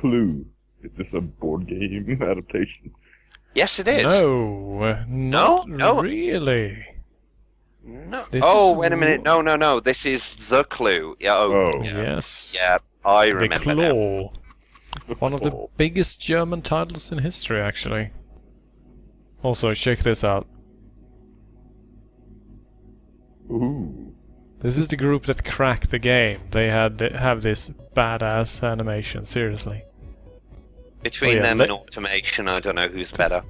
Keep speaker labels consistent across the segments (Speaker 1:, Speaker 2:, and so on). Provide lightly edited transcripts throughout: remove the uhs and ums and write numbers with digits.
Speaker 1: Clou. Is this a board game adaptation?
Speaker 2: Yes, it is.
Speaker 3: No, not really.
Speaker 2: No.
Speaker 3: This
Speaker 2: Wait a minute. No. This is The Clue. Yeah.
Speaker 3: Yes.
Speaker 2: Yeah, I remember
Speaker 3: The
Speaker 2: now.
Speaker 3: Claw. One of the biggest German titles in history, actually. Also, check this out.
Speaker 1: Ooh.
Speaker 3: This is the group that cracked the game. They have this badass animation, seriously.
Speaker 2: Between them and automation, I don't know who's better.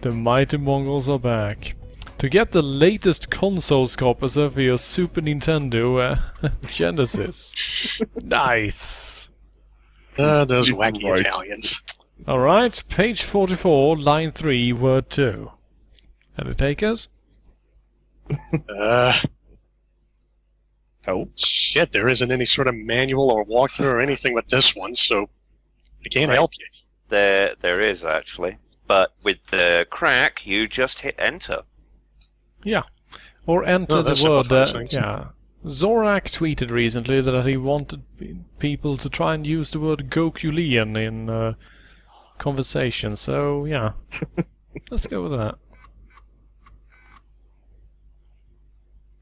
Speaker 3: The mighty Mongols are back. To get the latest consoles copies of your Super Nintendo Genesis. Nice!
Speaker 4: Those wacky Italians.
Speaker 3: Alright, page 44, line 3, word 2. Any takers?
Speaker 1: Help?
Speaker 4: Shit, there isn't any sort of manual or walkthrough or anything with this one, so I can't help you.
Speaker 2: There is, actually. But with the crack, you just hit enter.
Speaker 3: Yeah. Or enter the word...
Speaker 4: things.
Speaker 3: yeah. Zorak tweeted recently that he wanted people to try and use the word Gokulian in conversation, so yeah. Let's go with that.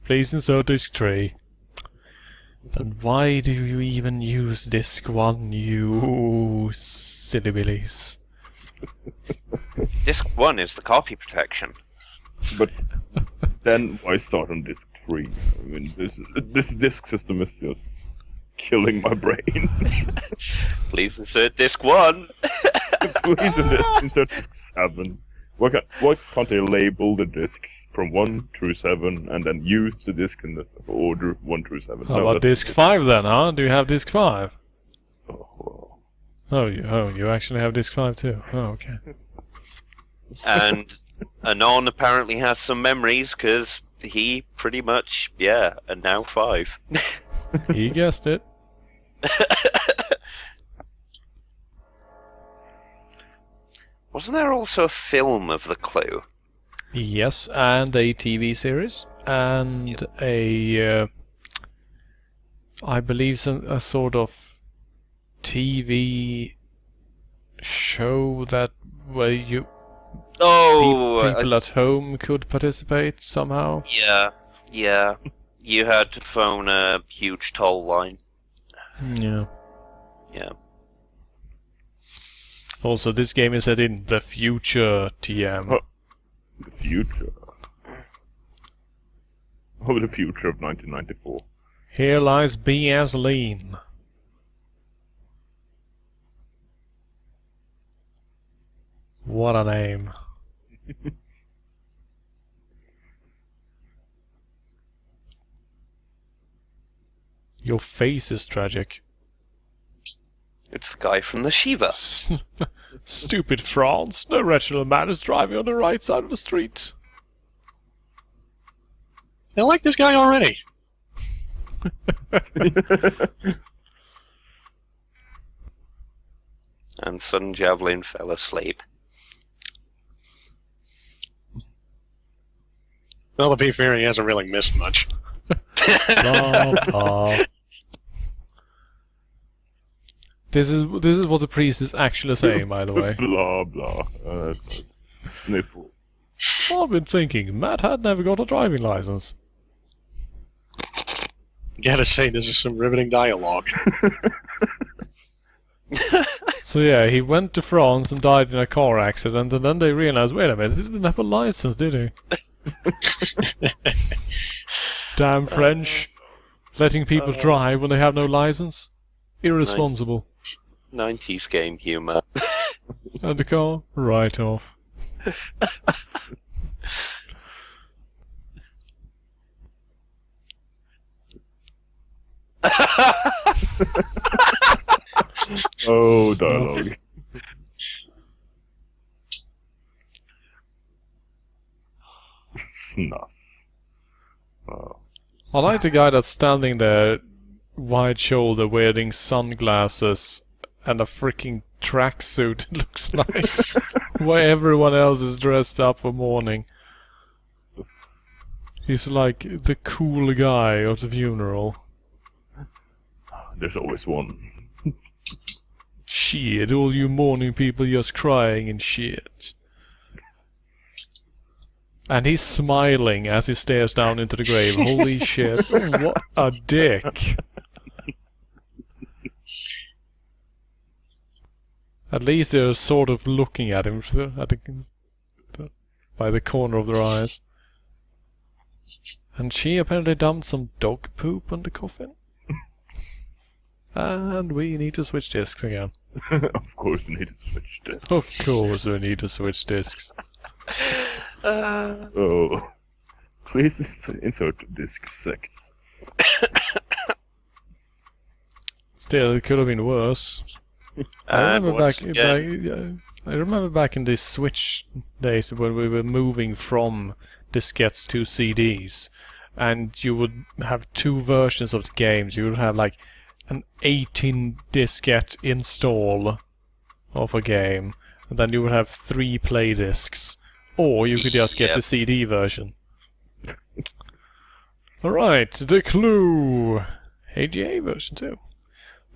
Speaker 3: Please insert disc 3. Then why do you even use disc 1, you silly billies?
Speaker 2: Disc 1 is the copy protection.
Speaker 1: But then why start on disc 3? I mean, this disc system is just killing my brain.
Speaker 2: Please insert disc 1.
Speaker 1: Please insert disc 7. Why can't they label the discs from 1 through 7 and then use the disc in the order 1 through 7?
Speaker 3: How about disc 5 then, huh? Do you have disc 5?
Speaker 1: Oh,
Speaker 3: Oh, you actually have disc 5 too. Oh, okay.
Speaker 2: And Anon apparently has some memories, because he pretty much, and now 5.
Speaker 3: He guessed it.
Speaker 2: Wasn't there also a film of The Clue?
Speaker 3: Yes, and a TV series, and a, I believe a sort of TV show that where you people at home could participate somehow.
Speaker 2: Yeah. You had to phone a huge toll line.
Speaker 3: Yeah.
Speaker 2: Yeah.
Speaker 3: Also, this game is set in the future, TM.
Speaker 1: Oh, the future? Oh, the future of 1994.
Speaker 3: Here lies B.S. Lean. What a name. Your face is tragic.
Speaker 2: It's the guy from the Shiva.
Speaker 3: Stupid France. No rational man is driving on the right side of the street.
Speaker 4: I like this guy already.
Speaker 2: And Sudden Javelin fell asleep.
Speaker 4: Well, to be fair, he hasn't really missed much.
Speaker 3: Blah, blah. This is what the priest is actually saying, by the way.
Speaker 1: Blah, blah. Sniffle.
Speaker 3: I've been thinking, Matt had never got a driving license.
Speaker 4: Gotta say, this is some riveting dialogue.
Speaker 3: So yeah, he went to France and died in a car accident, and then they realized, wait a minute, he didn't have a license, did he? Damn French. Letting people drive when they have no license. Irresponsible.
Speaker 2: 90s game humor.
Speaker 3: And the car, right off.
Speaker 1: Oh, dialogue. Snuff. Oh.
Speaker 3: I like the guy that's standing there, wide shoulder, wearing sunglasses and a freaking tracksuit, it looks like. Why everyone else is dressed up for morning. He's like the cool guy of the funeral.
Speaker 1: There's always one.
Speaker 3: shit, all you mourning people just crying and shit. And he's smiling as he stares down into the grave. Holy shit, what a dick. At least they're sort of looking at him by the corner of their eyes. And she apparently dumped some dog poop on the coffin. And we need to switch discs again.
Speaker 1: Of course we need to switch discs.
Speaker 3: Of course we need to switch discs.
Speaker 1: Oh. Please insert disc 6.
Speaker 3: Still, it could have been worse. I remember back in the Switch days when we were moving from diskettes to CDs, and you would have 2 versions of the games. You would have like an 18 diskette install of a game, and then you would have 3 play discs, or you could just get the CD version. Alright, the Clou! AGA version 2.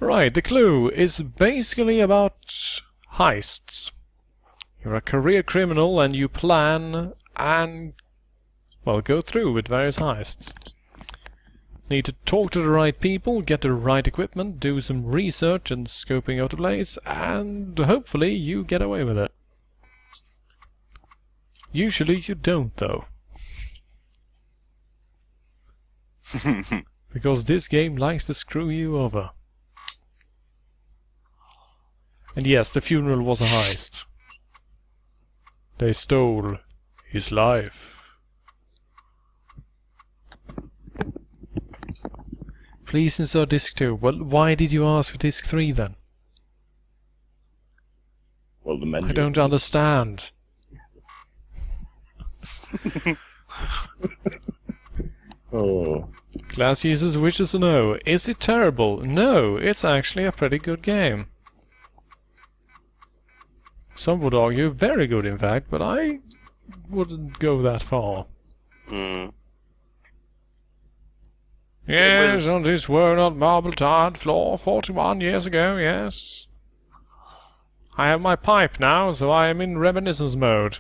Speaker 3: Right, the Clou is basically about heists. You're a career criminal and you plan and, well, go through with various heists. Need to talk to the right people, get the right equipment, do some research and scoping out the place, and hopefully you get away with it. Usually you don't, though. Because this game likes to screw you over. And yes, the funeral was a heist. They stole his life. Please insert disc 2. Well, why did you ask for disc 3 then?
Speaker 1: Well, the menu.
Speaker 3: I don't understand.
Speaker 1: Oh.
Speaker 3: Glass users wishes to know, is it terrible? No, it's actually a pretty good game. Some would argue very good, in fact, but I wouldn't go that far. Yes, on this were not marble-tiled floor 41 years ago, yes. I have my pipe now, so I am in reminiscence mode.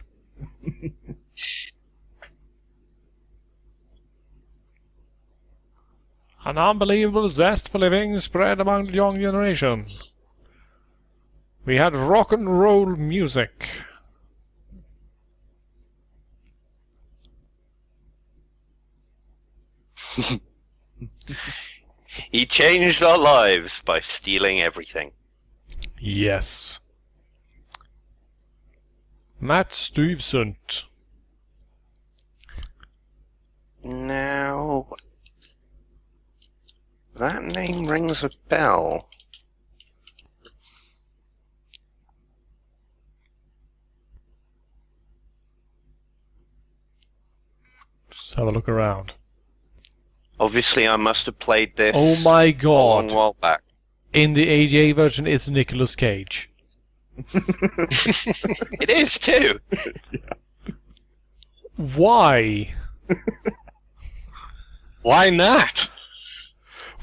Speaker 3: An unbelievable zest for living spread among the young generation. We had rock and roll music.
Speaker 2: He changed our lives by stealing everything.
Speaker 3: Yes. Matt Stuyvesant.
Speaker 2: Now, that name rings a bell.
Speaker 3: Just have a look around.
Speaker 2: Obviously, I must have played this
Speaker 3: Oh my
Speaker 2: a long
Speaker 3: god.
Speaker 2: while back.
Speaker 3: In the AGA version, it's Nicolas Cage.
Speaker 2: It is too.
Speaker 3: Why?
Speaker 4: Why not?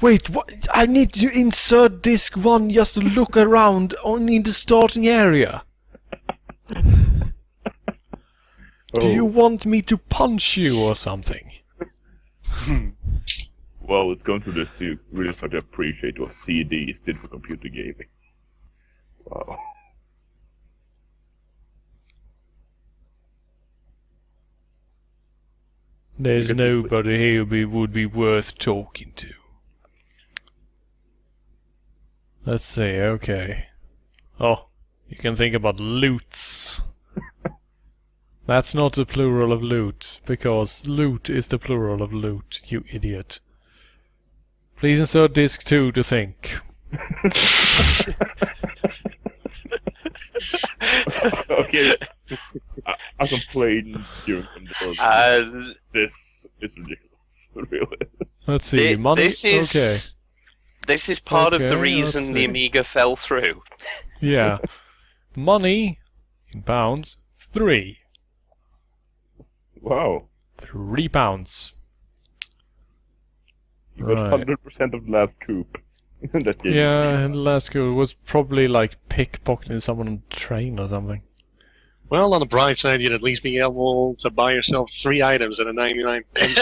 Speaker 3: Wait, what? I need to insert disc 1 just to look around only in the starting area. Do you want me to punch you or something?
Speaker 1: Well, it's going through this to really start to appreciate what CDs did for computer gaming. Wow.
Speaker 3: There's nobody here who would be worth talking to. Let's see, okay. Oh, you can think about loots. That's not the plural of loot, because loot is the plural of loot, you idiot. Please insert disc 2 to think.
Speaker 1: Okay, I complained during some development. This is ridiculous, really.
Speaker 3: Let's see, money. Okay.
Speaker 2: This is part of the
Speaker 3: Okay,
Speaker 2: reason
Speaker 3: let's
Speaker 2: the
Speaker 3: see.
Speaker 2: Amiga fell through.
Speaker 3: Yeah. Money, in pounds, 3.
Speaker 1: Wow.
Speaker 3: £3.
Speaker 1: You got
Speaker 3: Right.
Speaker 1: 100% of the last coup. That game.
Speaker 3: Yeah, in last school it was probably like pickpocketing someone on the train or something.
Speaker 4: Well, on the bright side, you'd at least be able to buy yourself 3 items at a 99 pence.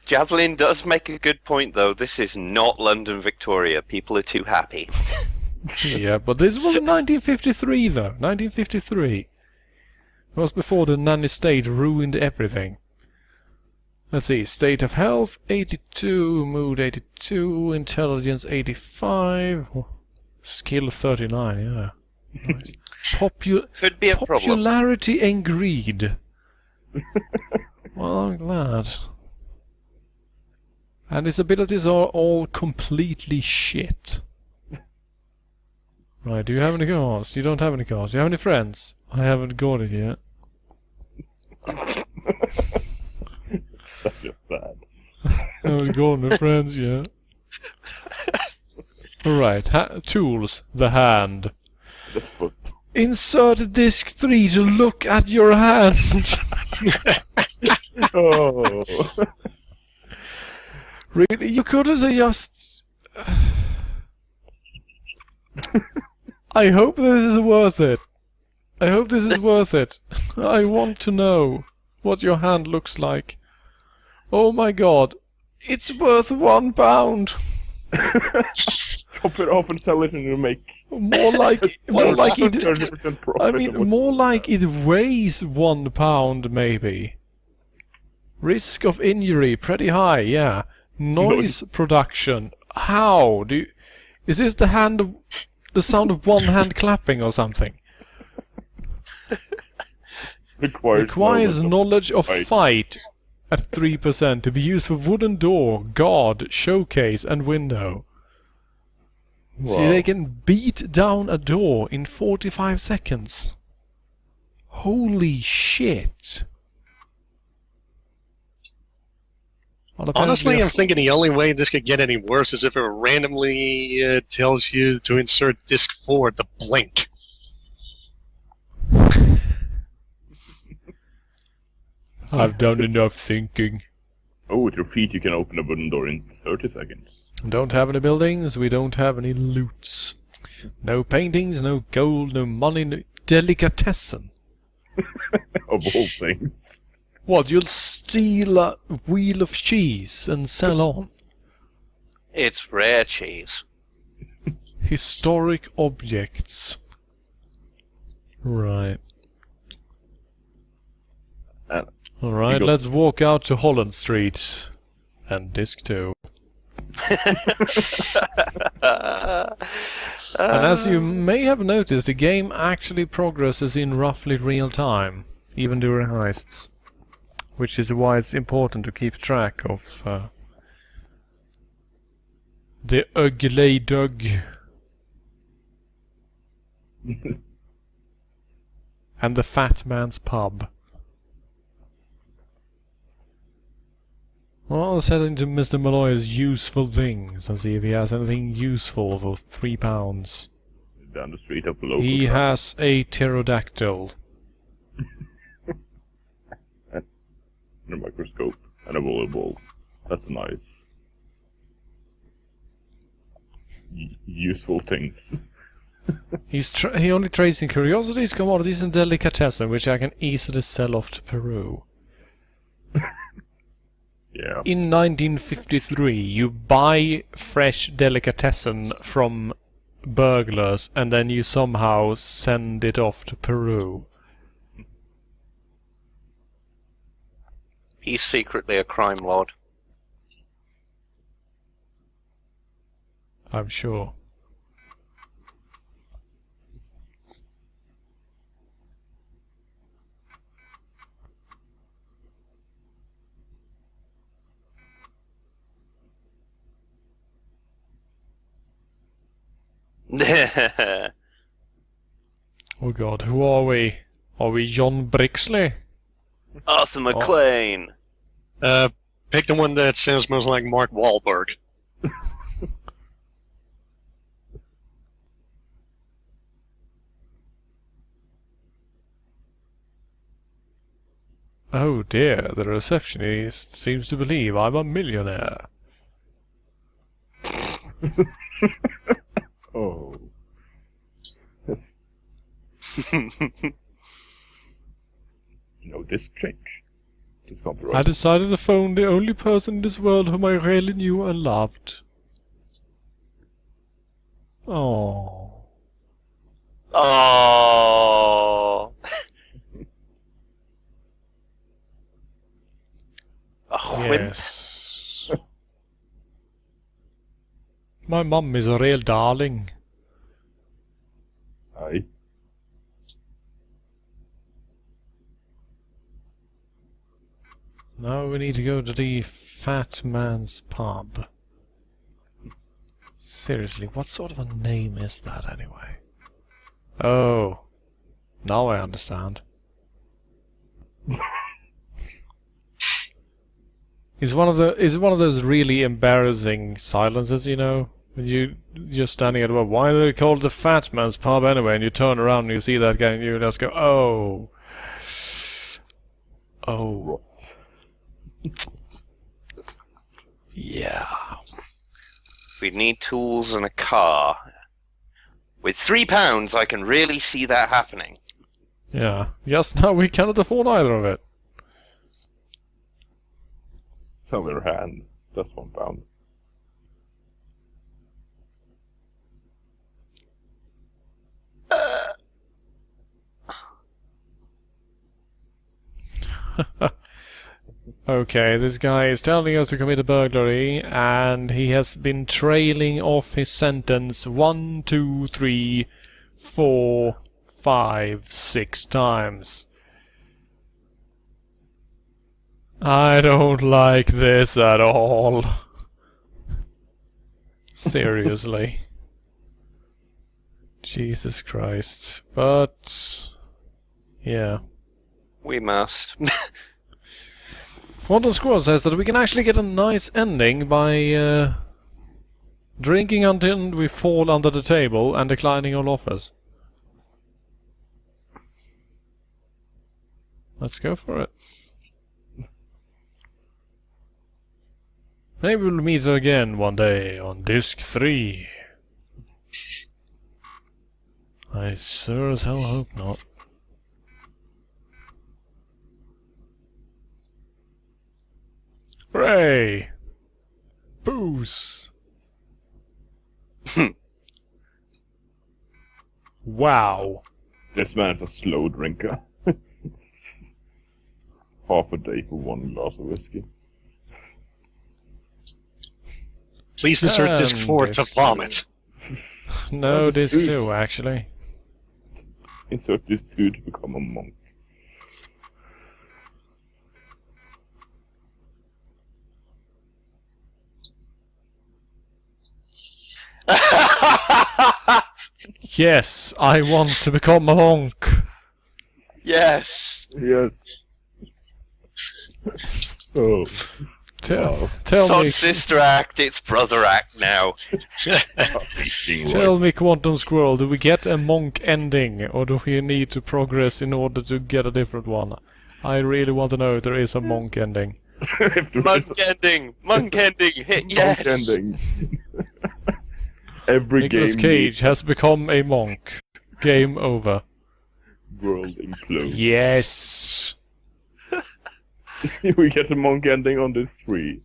Speaker 2: Javelin does make a good point, though. This is not London, Victoria. People are too happy.
Speaker 3: Yeah, but this was 1953 though. 1953. It was before the nanny state ruined everything. Let's see, state of health 82, mood 82, intelligence 85, skill 39, yeah. Nice.
Speaker 2: Could be a problem.
Speaker 3: Popularity and greed. Well, I'm glad. And his abilities are all completely shit. Right, do you have any cars? You don't have any cars. Do you have any friends? I haven't got it yet.
Speaker 1: That's just sad.
Speaker 3: I haven't got any friends yet. Alright, tools. The hand.
Speaker 1: The foot.
Speaker 3: Insert disc 3 to look at your hand.
Speaker 1: Oh.
Speaker 3: Really? You couldn't have just... I hope this is worth it. I hope this is worth it. I want to know what your hand looks like. Oh my god. It's worth £1.
Speaker 1: Chop it off and sell it and you'll make...
Speaker 3: More like it.
Speaker 1: 30% profit.
Speaker 3: I mean, more like it weighs £1, maybe. Risk of injury pretty high, yeah. Noise production. How do you... Is this the sound of one hand clapping or something? Requires knowledge of fight at 3% to be used for wooden door, guard, showcase, and window.
Speaker 1: Wow.
Speaker 3: See, they can beat down a door in 45 seconds. Holy shit. Well,
Speaker 4: Honestly, I'm
Speaker 3: apparently
Speaker 4: thinking the only way this could get any worse is if it randomly tells you to insert disc 4 to blink.
Speaker 3: I've done enough thinking.
Speaker 1: Oh, with your feet you can open a wooden door in 30 seconds.
Speaker 3: Don't have any buildings, we don't have any loots. No paintings, no gold, no money, no delicatessen.
Speaker 1: Of all things.
Speaker 3: What, you'll steal a wheel of cheese and sell on?
Speaker 2: It's rare cheese.
Speaker 3: Historic objects. Right. Alright,
Speaker 1: You go-
Speaker 3: let's walk out to Holland Street. And disc 2. And as you may have noticed, the game actually progresses in roughly real time, even during heists. Which is why it's important to keep track of the ugly dog. And the fat man's pub. Well, let's head into Mr. Malloy's useful things and see if he has anything useful for £3.
Speaker 1: Down the street of the local
Speaker 3: He
Speaker 1: shop.
Speaker 3: has a pterodactyl.
Speaker 1: And a microscope and a volleyball. That's nice. Useful things.
Speaker 3: He only trades in curiosities, commodities, and delicatessen, which I can easily sell off to Peru.
Speaker 1: Yeah.
Speaker 3: In 1953, you buy fresh delicatessen from burglars, and then you somehow send it off to Peru.
Speaker 2: He's secretly a crime lord.
Speaker 3: I'm sure. Oh god, who are we? Are we John Brixley?
Speaker 2: Arthur McLean.
Speaker 4: Pick the one that sounds most like Mark Wahlberg.
Speaker 3: Oh dear, the receptionist seems to believe I'm a millionaire.
Speaker 1: Oh. No disc change. It's
Speaker 3: I
Speaker 1: copyright.
Speaker 3: decided to phone the only person in this world whom I really knew and loved. Oh.
Speaker 2: Oh. A wimp.
Speaker 3: Yes. My mum is a real darling.
Speaker 1: Aye.
Speaker 3: Now we need to go to the fat man's pub. Seriously, what sort of a name is that anyway? Oh. Now I understand. It's one of those really embarrassing silences, you know? When you're standing at well, why do they call it the fat man's pub anyway? And you turn around and you see that guy and you just go, oh. Oh. Yeah.
Speaker 2: We need tools and a car. With £3, I can really see that happening.
Speaker 3: Yeah. Just now we cannot afford either of it.
Speaker 1: Sell your hand. That's £1.
Speaker 3: Okay, this guy is telling us to commit a burglary, and he has been trailing off his sentence 1, 2, 3, 4, 5, 6 times. I don't like this at all. Seriously. Jesus Christ. But... yeah.
Speaker 2: We must.
Speaker 3: Quantum Squirrel says that we can actually get a nice ending by drinking until we fall under the table and declining all offers. Let's go for it. Maybe we'll meet again one day on Disc 3. I sure as hell hope not. Hooray! Booze! Wow.
Speaker 1: This man's a slow drinker. Half a day for one glass of whiskey.
Speaker 4: Please insert disc 4 to
Speaker 3: disc
Speaker 4: vomit.
Speaker 3: No, Disc 2 actually.
Speaker 1: Insert this 2 to become a monk.
Speaker 3: Yes, I want to become a monk.
Speaker 2: Yes.
Speaker 1: Yes. Oh.
Speaker 3: Tell
Speaker 2: Son,
Speaker 3: me,
Speaker 2: sister act, it's brother act now.
Speaker 3: tell me, Quantum Squirrel, do we get a monk ending, or do we need to progress in order to get a different one? I really want to know if there is a monk ending.
Speaker 2: Monk ending! Monk ending! Hit yes!
Speaker 1: Monk ending. Every
Speaker 3: Nicolas
Speaker 1: game
Speaker 3: Cage has become a monk. Game over.
Speaker 1: world implode.
Speaker 3: Yes!
Speaker 1: We get a monk ending on this 3.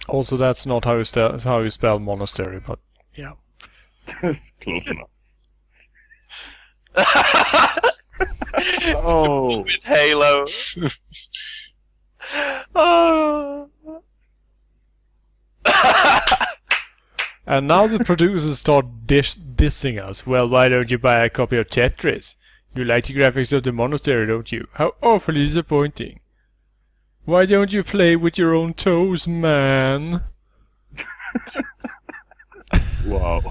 Speaker 3: Also, that's not how you spell monastery, but yeah.
Speaker 1: Close enough. Oh.
Speaker 2: With Halo. Oh.
Speaker 3: And now the producers start dissing us. Well, why don't you buy a copy of Tetris? You like the graphics of the monastery, don't you? How awfully disappointing. Why don't you play with your own toes, man?
Speaker 1: Wow.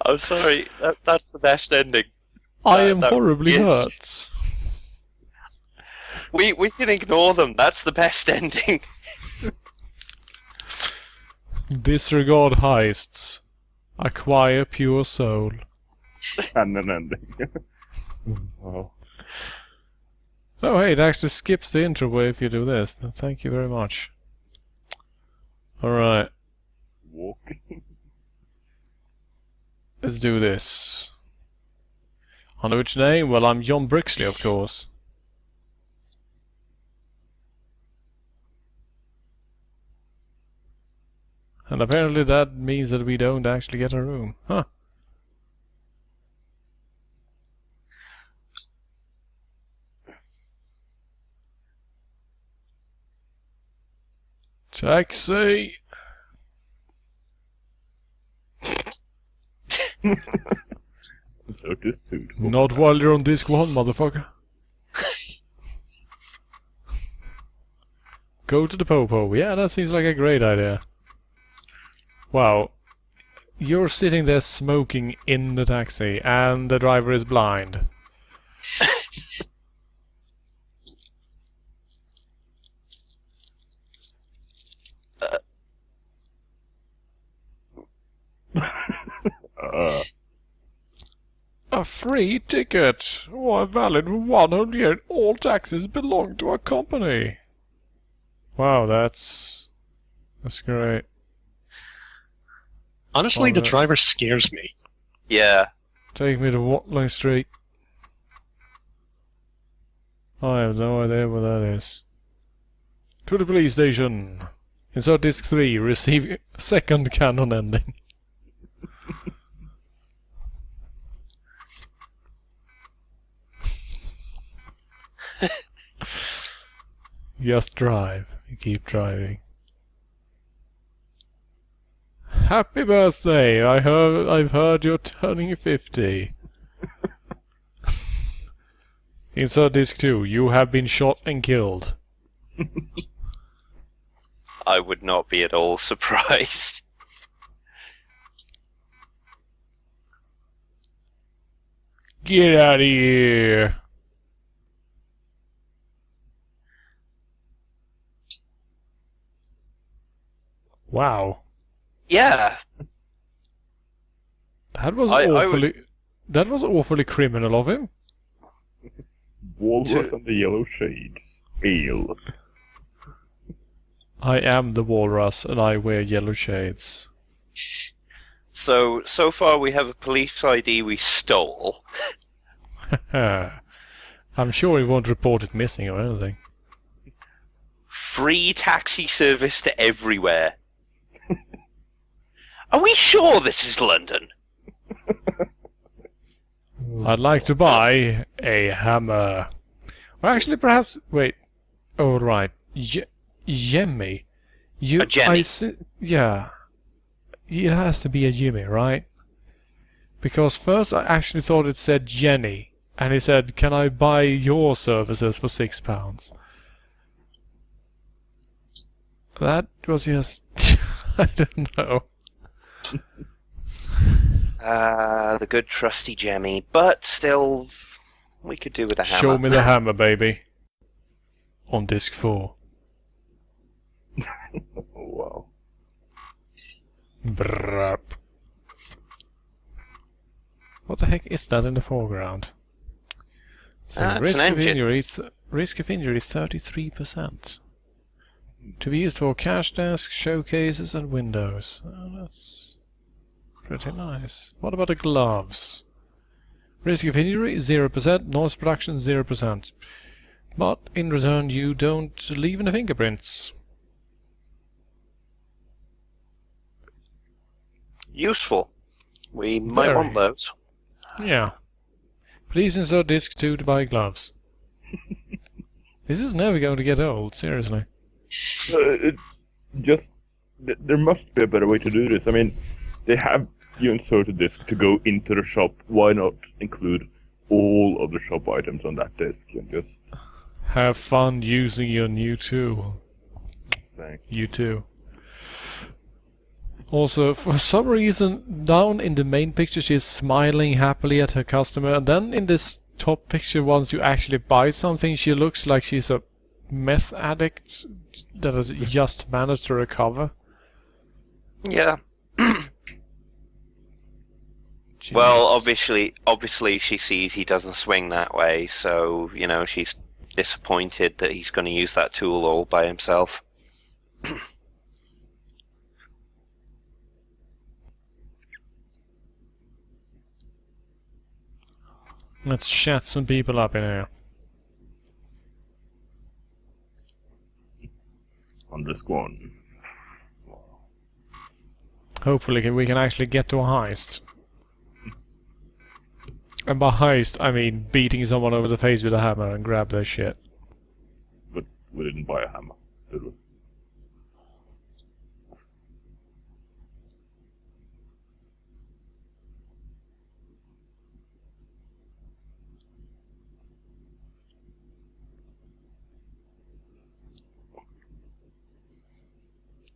Speaker 2: I'm sorry, that's the best ending.
Speaker 3: I am
Speaker 2: that
Speaker 3: horribly
Speaker 2: is-
Speaker 3: hurt.
Speaker 2: We can ignore them, that's the best ending.
Speaker 3: Disregard heists. Acquire pure soul.
Speaker 1: And an ending. Wow.
Speaker 3: Oh, hey, it actually skips the intro way if you do this. Thank you very much. Alright,
Speaker 1: Walk.
Speaker 3: let's do this. Under which name? Well, I'm John Brixley, of course. And apparently that means that we don't actually get a room. Huh. Taxi!
Speaker 1: So this dude.
Speaker 3: Not while you're on disc 1, motherfucker. Go to the Popo. Yeah, that seems like a great idea. Wow. You're sitting there smoking in the taxi, and the driver is blind. A free ticket! Why, valid for 1 whole year. All taxis belong to our company. Wow, that's great.
Speaker 4: Honestly, the
Speaker 3: Alright.
Speaker 4: driver scares me.
Speaker 2: Yeah.
Speaker 3: Take me to Watling Street. I have no idea what that is. To the police station. Insert disc 3. Receive second canon ending. Just drive. Keep driving. Happy birthday! I've heard you're turning 50. Insert disc 2. You have been shot and killed.
Speaker 2: I would not be at all surprised.
Speaker 3: Get out of here! Wow.
Speaker 2: Yeah.
Speaker 3: That was
Speaker 2: I
Speaker 3: awfully... That was awfully criminal of him.
Speaker 1: Walrus and the Yellow Shades. Ale.
Speaker 3: I am the walrus and I wear yellow shades.
Speaker 2: So far we have a police ID we stole.
Speaker 3: I'm sure he won't report it missing or anything.
Speaker 2: Free taxi service to everywhere. Are we sure this is London?
Speaker 3: I'd like to buy a hammer. Well, actually, perhaps... Wait. Oh, right. Jemmy.
Speaker 2: A Jenny.
Speaker 3: Yeah. It has to be a Jimmy, right? Because first I actually thought it said Jenny. And he said, can I buy your services for £6? That was just... I don't know.
Speaker 2: The good trusty Jemmy. But still, we could do with a hammer.
Speaker 3: Show me the hammer, baby. On disc 4.
Speaker 1: Oh, wow.
Speaker 3: Brrrp. What the heck is that in the foreground? So
Speaker 2: It's
Speaker 3: risk
Speaker 2: an
Speaker 3: of
Speaker 2: engine.
Speaker 3: risk of injury 33%. To be used for cash desks, showcases, and windows. Oh, that's pretty nice. What about the gloves? Risk of injury 0%, noise production 0%. But in return, you don't leave any fingerprints.
Speaker 2: Useful. We might
Speaker 3: Very.
Speaker 2: want those.
Speaker 3: Yeah. Please insert disc 2 to buy gloves. This is never going to get old, seriously.
Speaker 1: There must be a better way to do this. I mean, they have you insert a disc to go into the shop. Why not include all of the shop items on that disc and just...
Speaker 3: Have fun using your new tool.
Speaker 1: Thanks.
Speaker 3: You too. Also, for some reason, down in the main picture she's smiling happily at her customer, and then in this top picture, once you actually buy something, she looks like she's a meth addict that has just managed to recover.
Speaker 2: Yeah.
Speaker 3: Jeez.
Speaker 2: Well, obviously she sees he doesn't swing that way, so, you know, she's disappointed that he's going to use that tool all by himself.
Speaker 3: Let's chat some people up in here.
Speaker 1: On this one.
Speaker 3: Hopefully we can actually get to a heist. And by heist, I mean beating someone over the face with a hammer and grab their shit.
Speaker 1: But we didn't buy a hammer, did we?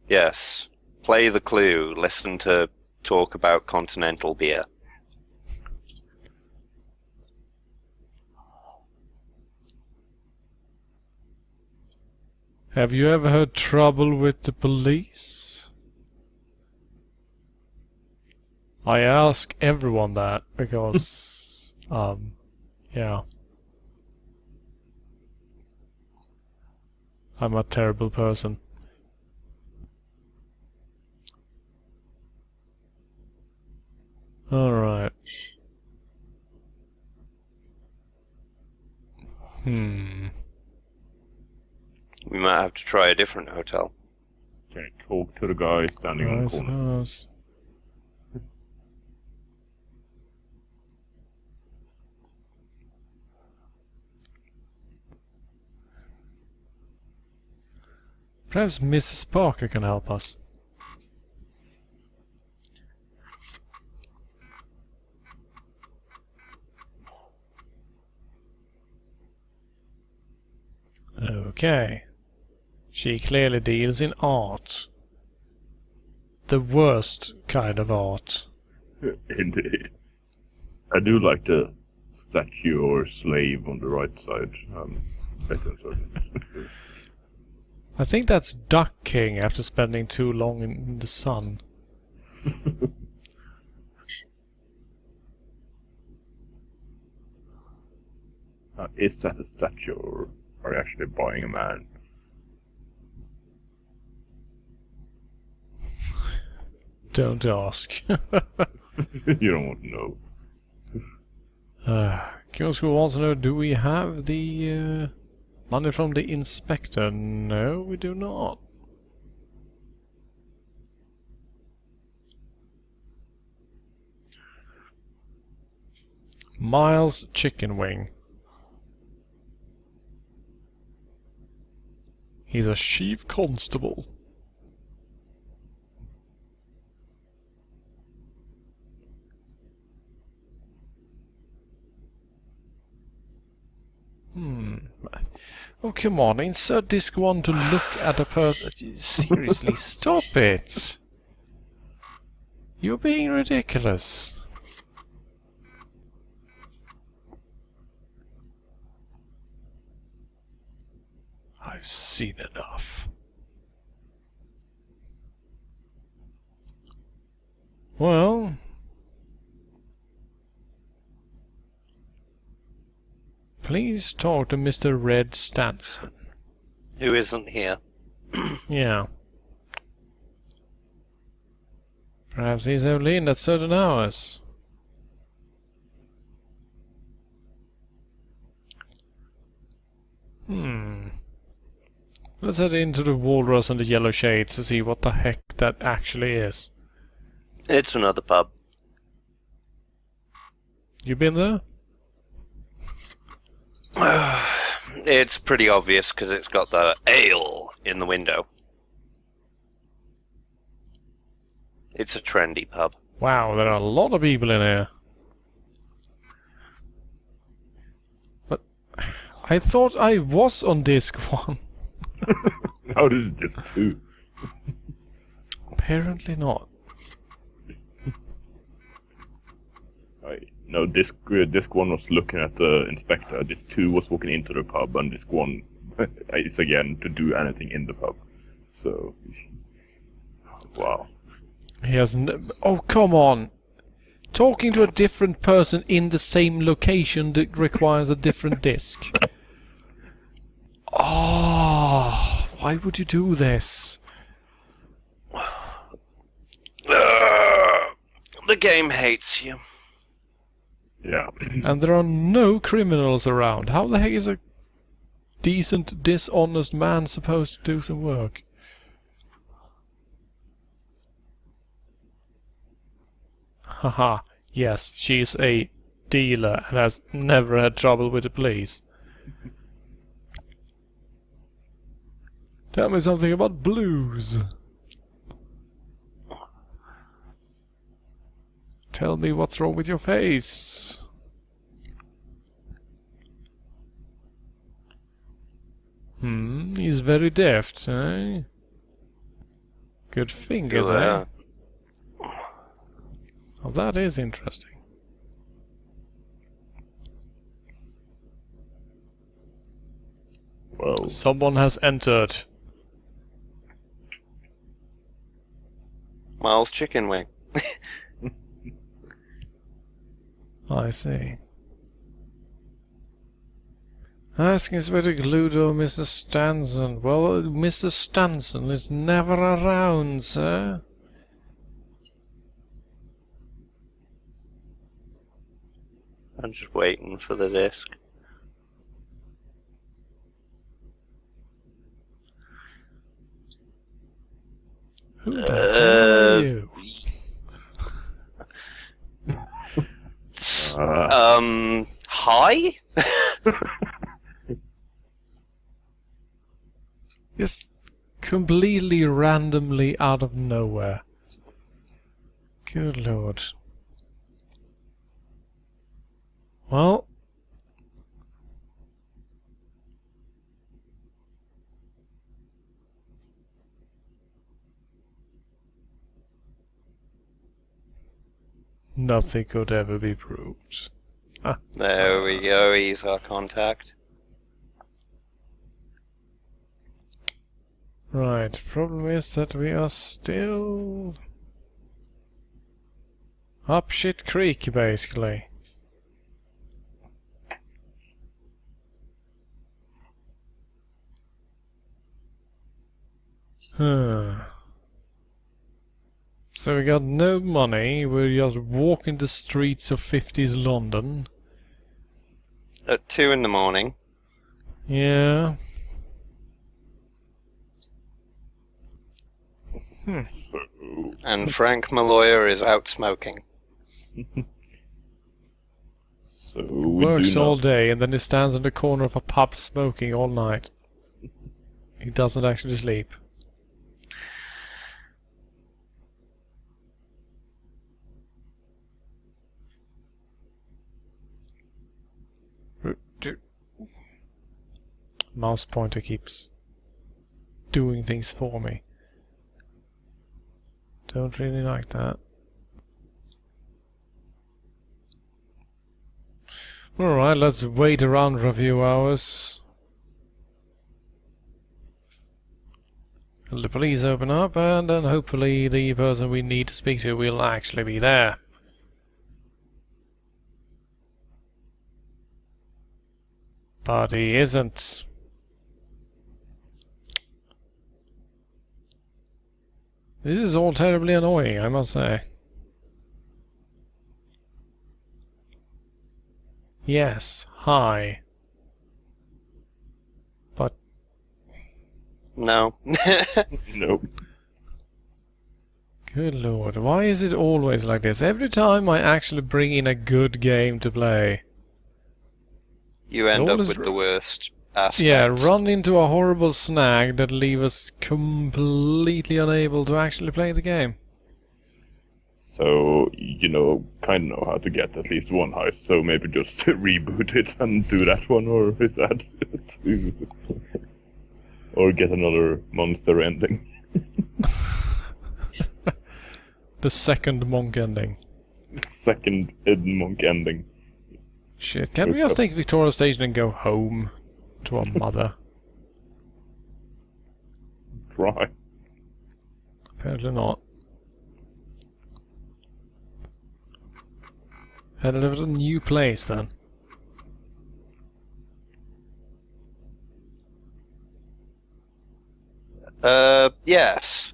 Speaker 2: Yes. Play the Clou. Listen to talk about Continental beer.
Speaker 3: Have you ever had trouble with the police? I ask everyone that because, yeah. I'm a terrible person. Alright.
Speaker 2: We might have to try a different hotel.
Speaker 1: Can I talk to the guy standing on
Speaker 3: I
Speaker 1: the corner?
Speaker 3: suppose. Perhaps Mrs. Parker can help us. Okay. She clearly deals in art. The worst kind of art.
Speaker 1: Indeed. I do like the statue or slave on the right side. Better than certain.
Speaker 3: I think that's Duck King after spending too long in the sun.
Speaker 1: Is that a statue or are you actually buying a man?
Speaker 3: Don't ask.
Speaker 1: You don't want to know.
Speaker 3: Kiosk wants to know, do we have the money from the inspector? No, we do not. Miles Chicken Wing. He's a chief constable. Oh, come on, insert disc 1 to look at a person. Seriously, stop it! You're being ridiculous. I've seen enough. Well... please talk to Mr. Red Stanson.
Speaker 2: Who isn't here?
Speaker 3: Yeah. Perhaps he's only in at certain hours. Let's head into the Walrus and the Yellow Shades to see what the heck that actually is.
Speaker 2: It's another pub.
Speaker 3: You been there?
Speaker 2: It's pretty obvious because it's got the ale in the window. It's a trendy pub.
Speaker 3: Wow, there are a lot of people in here. But I thought I was on disc 1.
Speaker 1: How did it disc 2?
Speaker 3: Apparently not.
Speaker 1: No, disc 1 was looking at the inspector, disc 2 was walking into the pub, and disc 1 is again to do anything in the pub. So, wow.
Speaker 3: He has oh, come on! Talking to a different person in the same location that requires a different disc. Oh, why would you do this?
Speaker 2: The game hates you.
Speaker 1: Yeah.
Speaker 3: And there are no criminals around. How the heck is a decent, dishonest man supposed to do some work? Haha, yes, she's a dealer and has never had trouble with the police. Tell me something about blues. Tell me what's wrong with your face. He's very deft, eh? Good fingers, eh? Well, that is interesting.
Speaker 1: Well,
Speaker 3: Someone has entered.
Speaker 2: Miles Chicken Wing.
Speaker 3: I see. Asking is where to Clou or Mr. Stanson. Well, Mr. Stanson is never around, sir.
Speaker 2: I'm just waiting for the disc.
Speaker 3: Who the hell are you?
Speaker 2: Hi?
Speaker 3: Just completely randomly out of nowhere. Good lord. Well, nothing could ever be proved.
Speaker 2: There we go, he's our contact.
Speaker 3: Right, problem is that we are still up shit creek, basically. So we got no money, we're just walking the streets of 50s London.
Speaker 2: At 2 in the morning.
Speaker 3: Yeah.
Speaker 2: And Frank Malloyer is out smoking.
Speaker 1: so we
Speaker 3: Works
Speaker 1: do
Speaker 3: all
Speaker 1: not.
Speaker 3: day and then he stands in the corner of a pub smoking all night. He doesn't actually sleep. Mouse pointer keeps doing things for me. Don't really like that. Alright, let's wait around for a few hours. Till the police open up, and then hopefully the person we need to speak to will actually be there. But he isn't. This is all terribly annoying, I must say. Yes, hi. But
Speaker 2: No.
Speaker 1: Nope.
Speaker 3: good lord, why is it always like this? Every time I actually bring in a good game to play.
Speaker 2: You end up
Speaker 3: Always
Speaker 2: with the worst aspect.
Speaker 3: Yeah, run into a horrible snag that leave us completely unable to actually play the game.
Speaker 1: So, kind of know how to get at least one heist, so maybe just reboot it and do that one, or is that too... or get another monster ending.
Speaker 3: The second monk ending.
Speaker 1: Second Ed Monk ending.
Speaker 3: Shit, can we just take Victoria Station and go home to our mother?
Speaker 1: Try.
Speaker 3: Apparently not. Head over to a new place then.
Speaker 2: Yes.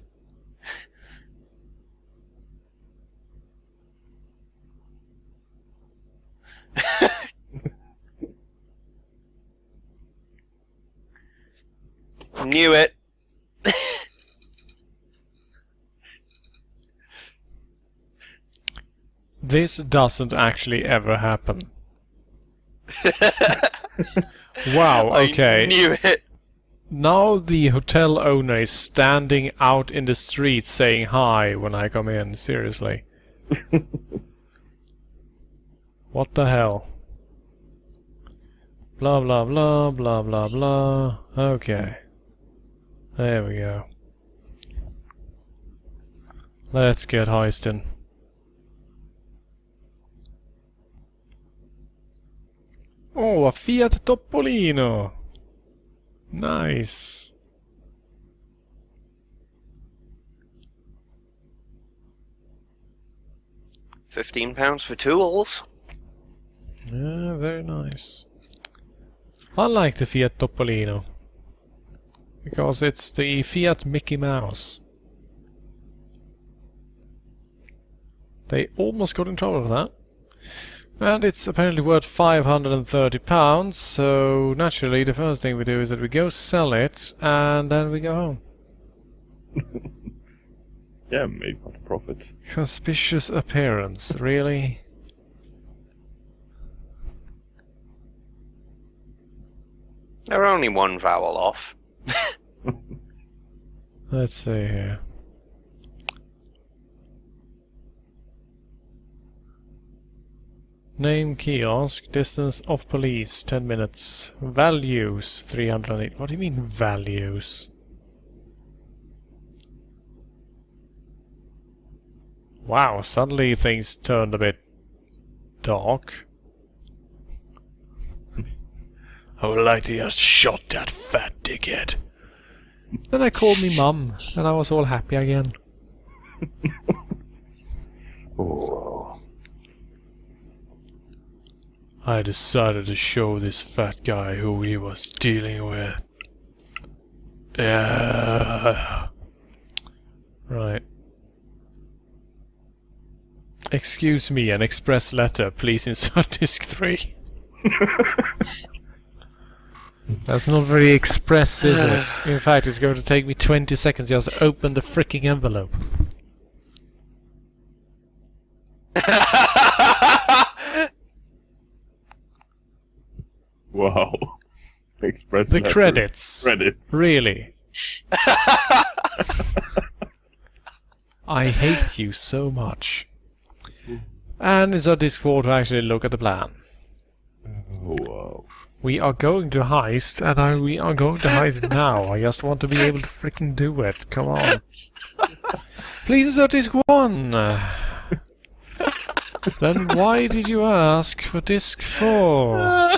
Speaker 2: Knew it.
Speaker 3: This doesn't actually ever happen. Wow, okay.
Speaker 2: I knew it.
Speaker 3: Now the hotel owner is standing out in the street saying hi when I come in. Seriously. What the hell? Blah blah blah blah blah blah. Okay. There we go. Let's get heisting. Oh, a Fiat Topolino! Nice.
Speaker 2: £15 for tools.
Speaker 3: Yeah, very nice. I like the Fiat Topolino. Because it's the Fiat Mickey Mouse. They almost got in trouble for that. And it's apparently worth £530, so naturally the first thing we do is that we go sell it, and then we go home.
Speaker 1: Yeah, maybe not a profit.
Speaker 3: Conspicuous appearance, really?
Speaker 2: They're only one vowel off.
Speaker 3: Let's see here. Name kiosk, distance of police 10 minutes, values 308. What do you mean values? Wow, suddenly things turned a bit dark. I would like to just shot that fat dickhead. Then I called me mum, and I was all happy again.
Speaker 1: Oh.
Speaker 3: I decided to show this fat guy who he was dealing with. Yeah. Right. Excuse me, an express letter. Please insert disc 3. That's not very express, is it? In fact, it's going to take me 20 seconds just to open the freaking envelope.
Speaker 1: Wow. Express
Speaker 3: The
Speaker 1: letter.
Speaker 3: credits.
Speaker 1: Credits.
Speaker 3: Really? I hate you so much. And it's our disc 4 to actually look at the plan.
Speaker 1: Oh, wow.
Speaker 3: We are going to heist, and we are going to heist now. I just want to be able to freaking do it. Come on. Please insert disc 1. Then why did you ask for disc 4?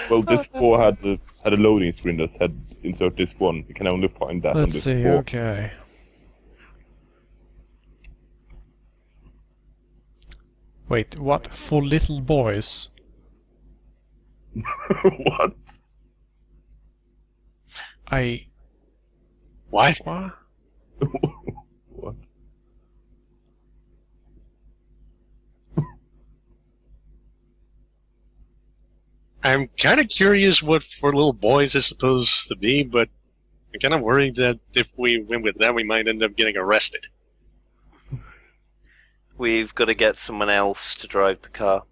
Speaker 1: Well, disc 4 had a loading screen that said insert disc 1. You can only find that on
Speaker 3: Let's
Speaker 1: disc
Speaker 3: see,
Speaker 1: 4.
Speaker 3: okay. Wait, what? For little boys?
Speaker 1: What?
Speaker 4: What?
Speaker 3: What?
Speaker 1: What?
Speaker 4: I'm kind of curious what for little boys is supposed to be, but I'm kind of worried that if we went with that, we might end up getting arrested.
Speaker 2: We've got to get someone else to drive the car.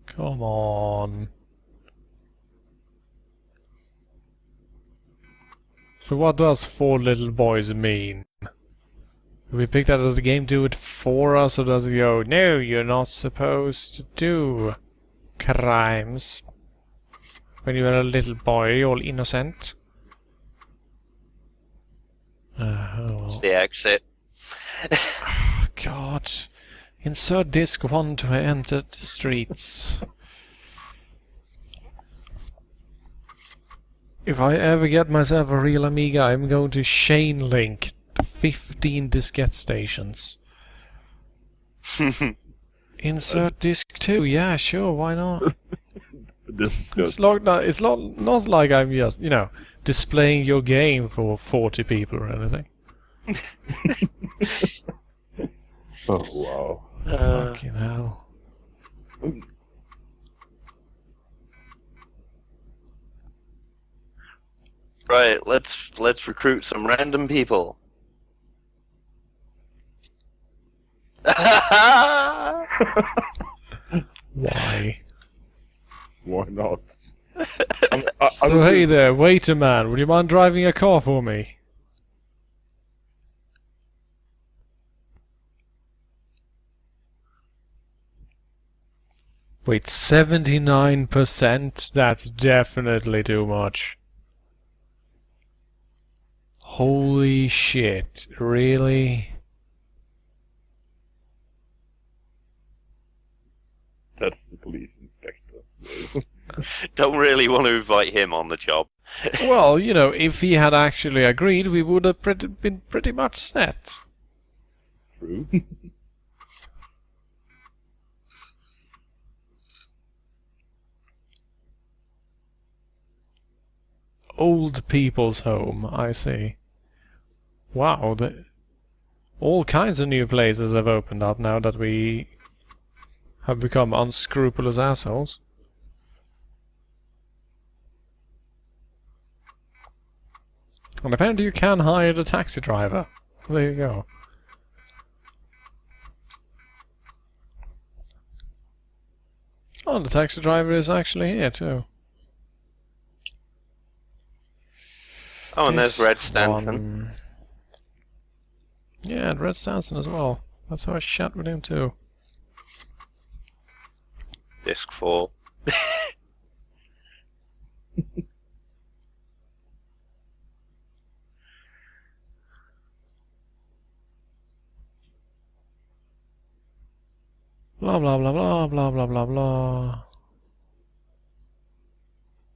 Speaker 3: Come on. So what does 4 little boys mean? Do we pick that as the game do it for us, or does it go, no, you're not supposed to do crimes when you're a little boy, all innocent?
Speaker 2: It's the exit.
Speaker 3: Oh, God. Insert disc 1 to enter the streets. If I ever get myself a real Amiga, I'm going to chain link 15 diskette stations. Insert disc 2, yeah, sure, why not? It's not like I'm just, displaying your game for 40 people or anything.
Speaker 1: Oh wow.
Speaker 3: Fucking hell.
Speaker 2: Right, let's recruit some random people.
Speaker 3: Why?
Speaker 1: Why not?
Speaker 3: So hey there, waiter man, would you mind driving a car for me? Wait, 79%? That's definitely too much. Holy shit, really?
Speaker 1: That's the police inspector.
Speaker 2: Don't really want to invite him on the job.
Speaker 3: Well, you know, if he had actually agreed, we would have been pretty much set.
Speaker 1: True.
Speaker 3: Old people's home, I see. Wow, all kinds of new places have opened up now that we have become unscrupulous assholes. And apparently you can hire the taxi driver. There you go. Oh, the taxi driver is actually here too.
Speaker 2: Oh, and there's
Speaker 3: This
Speaker 2: Red Stanton.
Speaker 3: one. Yeah, and Red Stanton as well. That's how I chat with him too.
Speaker 2: Disc 4.
Speaker 3: Blah blah blah blah blah blah blah blah.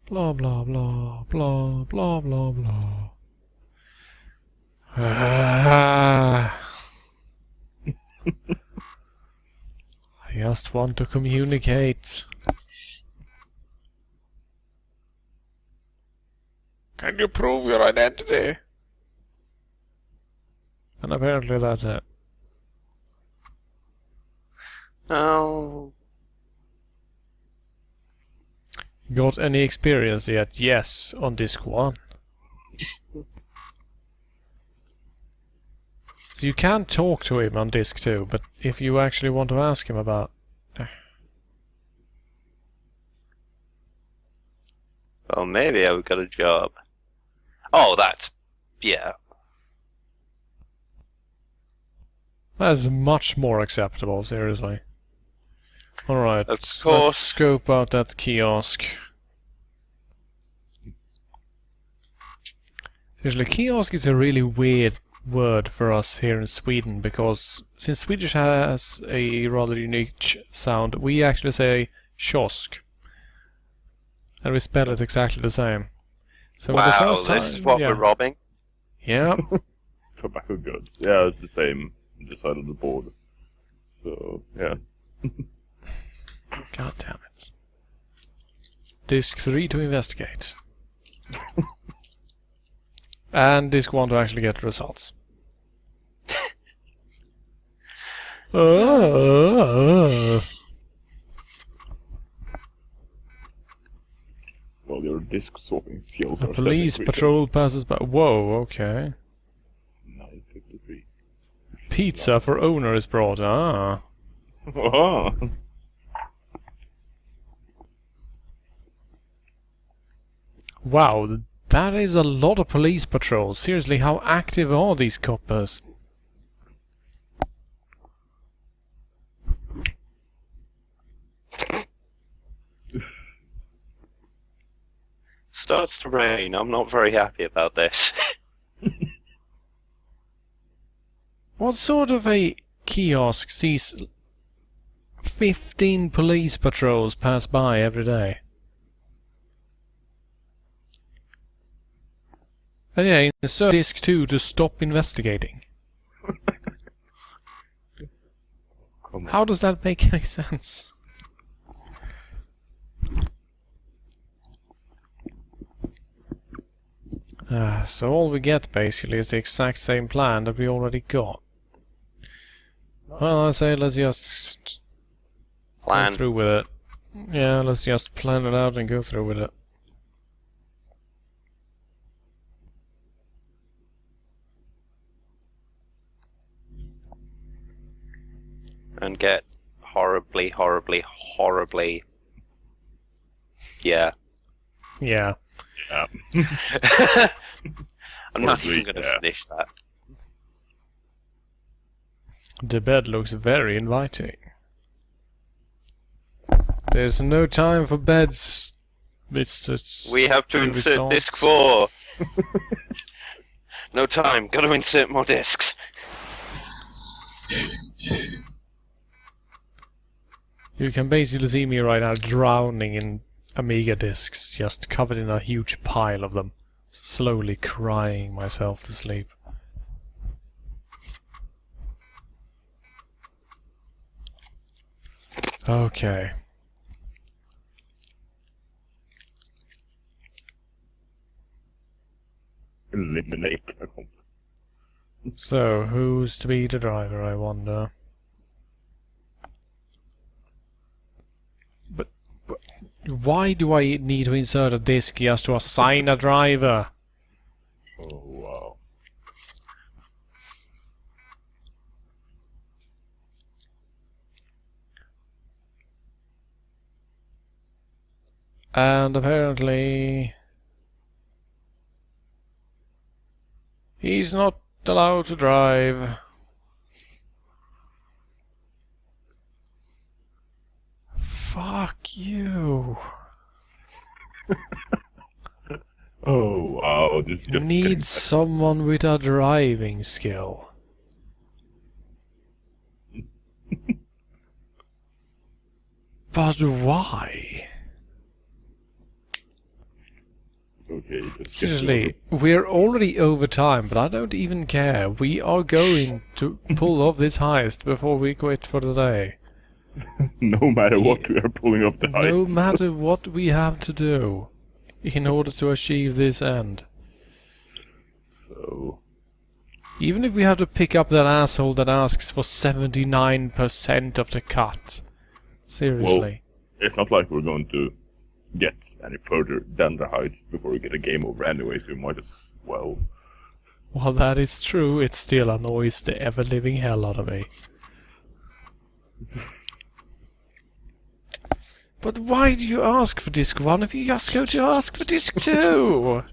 Speaker 3: Blah blah blah blah blah blah blah. Ah. I just want to communicate. Can you prove your identity? And apparently that's it.
Speaker 2: Oh.
Speaker 3: Got any experience yet? Yes, on disc 1. So you can talk to him on disc 2, but if you actually want to ask him about...
Speaker 2: Well, maybe I've got a job. Oh, that's... yeah.
Speaker 3: That's much more acceptable, seriously. Alright,
Speaker 2: Of
Speaker 3: let's
Speaker 2: course.
Speaker 3: scope out that kiosk. Seriously, kiosk is a really weird word for us here in Sweden, because since Swedish has a rather unique sound, we actually say kiosk. And we spell it exactly the same. So the
Speaker 2: Wow,
Speaker 3: first
Speaker 2: this is
Speaker 3: time-
Speaker 2: what
Speaker 3: yeah.
Speaker 2: we're robbing?
Speaker 3: Yeah.
Speaker 1: Tobacco goods. Yeah, it's the same on the side of the board. So, yeah.
Speaker 3: God damn it. Disc 3 to investigate. And disc 1 to actually get results.
Speaker 1: Well, your disc sorting skills
Speaker 3: A
Speaker 1: are
Speaker 3: police
Speaker 1: set
Speaker 3: patrol passes by. Whoa, okay.
Speaker 1: 9:53.
Speaker 3: Pizza for owner is brought. Ah.
Speaker 1: Ah.
Speaker 3: Wow, that is a lot of police patrols. Seriously, how active are these coppers?
Speaker 2: Starts to rain. I'm not very happy about this.
Speaker 3: What sort of a kiosk sees 15 police patrols pass by every day? And yeah, insert disc 2 to stop investigating.
Speaker 1: Come on.
Speaker 3: How does that make any sense? So all we get basically is the exact same plan that we already got. Well, I say let's just go
Speaker 2: Plan.
Speaker 3: through with it. Yeah, let's just plan it out and go through with it.
Speaker 2: And get horribly, horribly, horribly... Yeah.
Speaker 3: Yeah.
Speaker 1: Yeah.
Speaker 2: I'm not
Speaker 1: Horribly,
Speaker 2: even going to
Speaker 1: yeah.
Speaker 2: finish that.
Speaker 3: The bed looks very inviting. There's no time for beds. It's just...
Speaker 2: We have to insert disc 4. No time. Got to insert more discs.
Speaker 3: You can basically see me right now drowning in Amiga discs, just covered in a huge pile of them, slowly crying myself to sleep. Okay.
Speaker 1: Eliminate.
Speaker 3: So, who's to be the driver, I wonder? But why do I need to insert a disc just to assign a driver?
Speaker 1: Oh, wow.
Speaker 3: And apparently... he's not allowed to drive. Fuck you.
Speaker 1: Oh, wow. This just
Speaker 3: Need someone with a driving skill. But why?
Speaker 1: Okay, just
Speaker 3: Seriously, we're already over time, but I don't even care. We are going to pull off this heist before we quit for the day.
Speaker 1: no matter what, we are pulling off the
Speaker 3: No
Speaker 1: heights.
Speaker 3: matter what we have to do in order to achieve this end.
Speaker 1: So,
Speaker 3: Even if we have to pick up that asshole that asks for 79% of the cut. Seriously.
Speaker 1: it's not like we're going to get any further than the heist before we get a game over anyway, so we might as well.
Speaker 3: While that is true, it still annoys the ever-living hell out of me. But why do you ask for disc 1 if you just go to ask for disc 2?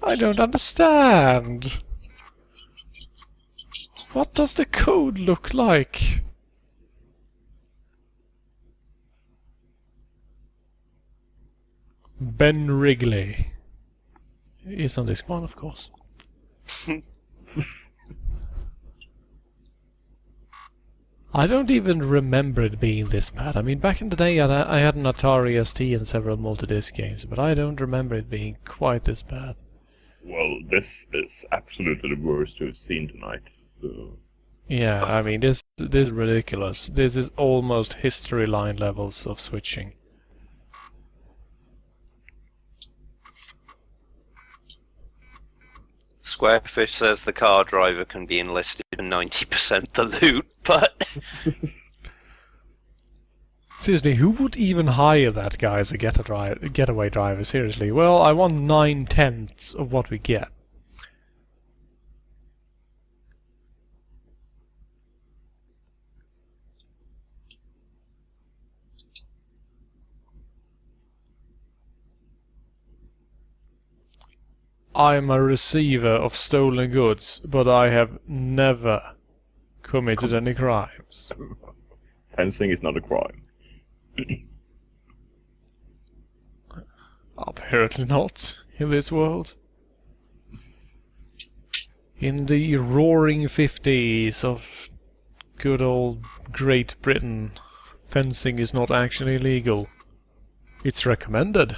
Speaker 3: I don't understand. What does the code look like? Ben Wrigley is on disc 1, of course. I don't even remember it being this bad. I mean, back in the day I had an Atari ST and several multi-disc games, but I don't remember it being quite this bad.
Speaker 1: Well, this is absolutely the worst we've seen tonight, so...
Speaker 3: Yeah, I mean, this is ridiculous. This is almost history line levels of switching.
Speaker 2: Squarefish says the car driver can be enlisted in 90% the loot, but...
Speaker 3: Seriously, who would even hire that guy as a getaway driver? Seriously, well, I want 9/10 of what we get. I'm a receiver of stolen goods, but I have never committed any crimes.
Speaker 1: Fencing is not a crime.
Speaker 3: Apparently not, in this world. In the roaring 50s of good old Great Britain, fencing is not actually legal. It's recommended.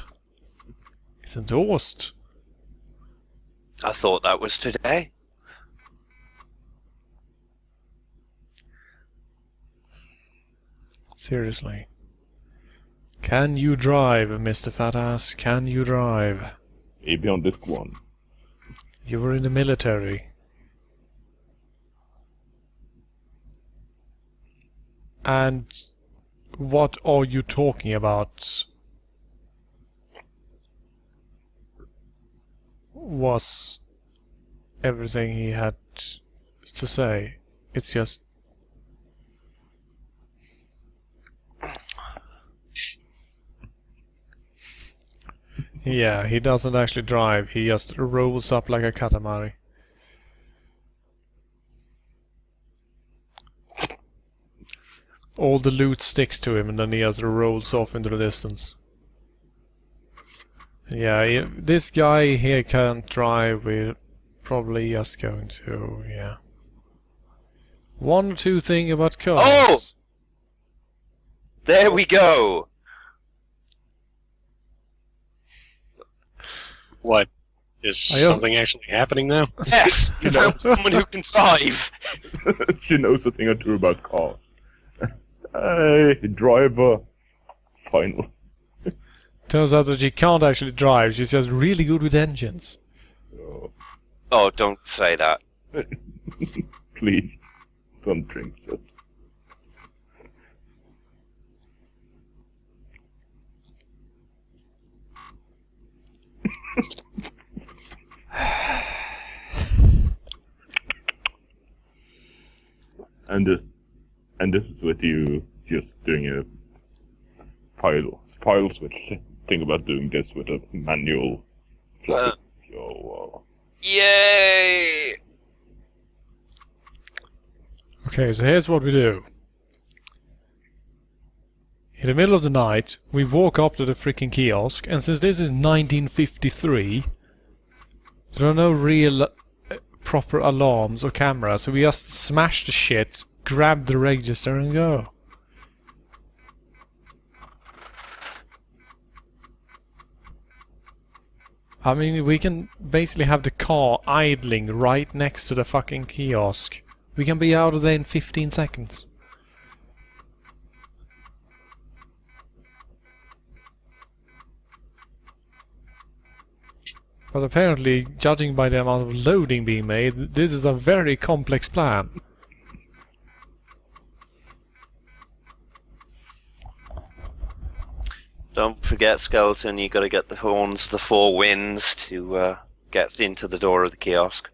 Speaker 3: It's endorsed.
Speaker 2: I thought that was today.
Speaker 3: Seriously. Can you drive, Mr. Fat Ass? Can you drive?
Speaker 1: Maybe on disc 1.
Speaker 3: You were in the military. And what are you talking about? Was everything he had to say. It's just... Yeah, he doesn't actually drive, he just rolls up like a katamari. All the loot sticks to him and then he just rolls off into the distance. Yeah, this guy here can't drive, we're probably just going to, yeah. One or two thing about cars.
Speaker 2: Oh! There we go!
Speaker 4: What? Is something actually happening now?
Speaker 2: Yes! You found someone who can drive!
Speaker 1: She knows a thing or two about cars. Hey, driver. Final.
Speaker 3: Turns out that she can't actually drive, she's just really good with engines.
Speaker 2: Oh, don't say that.
Speaker 1: Please, don't drink that. And this is with you just doing a file switch thing about doing this with a manual.
Speaker 2: Yay!
Speaker 3: Okay, so here's what we do. In the middle of the night, we walk up to the freaking kiosk, and since this is 1953, there are no real proper alarms or cameras, so we just smash the shit, grab the register and go. I mean, we can basically have the car idling right next to the fucking kiosk. We can be out of there in 15 seconds. But apparently, judging by the amount of loading being made, this is a very complex plan.
Speaker 2: Don't forget, Skeleton, you gotta get the horns, the four winds to get into the door of the kiosk.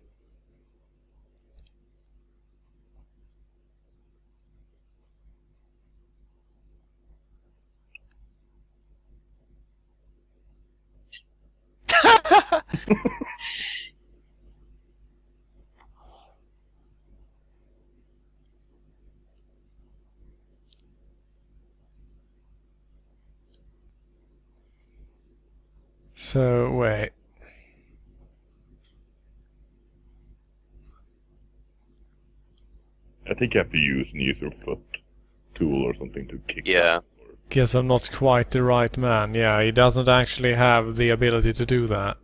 Speaker 3: So, wait.
Speaker 1: I think you have to use your foot tool or something to kick.
Speaker 2: Yeah.
Speaker 3: Guess I'm not quite the right man. Yeah, he doesn't actually have the ability to do that.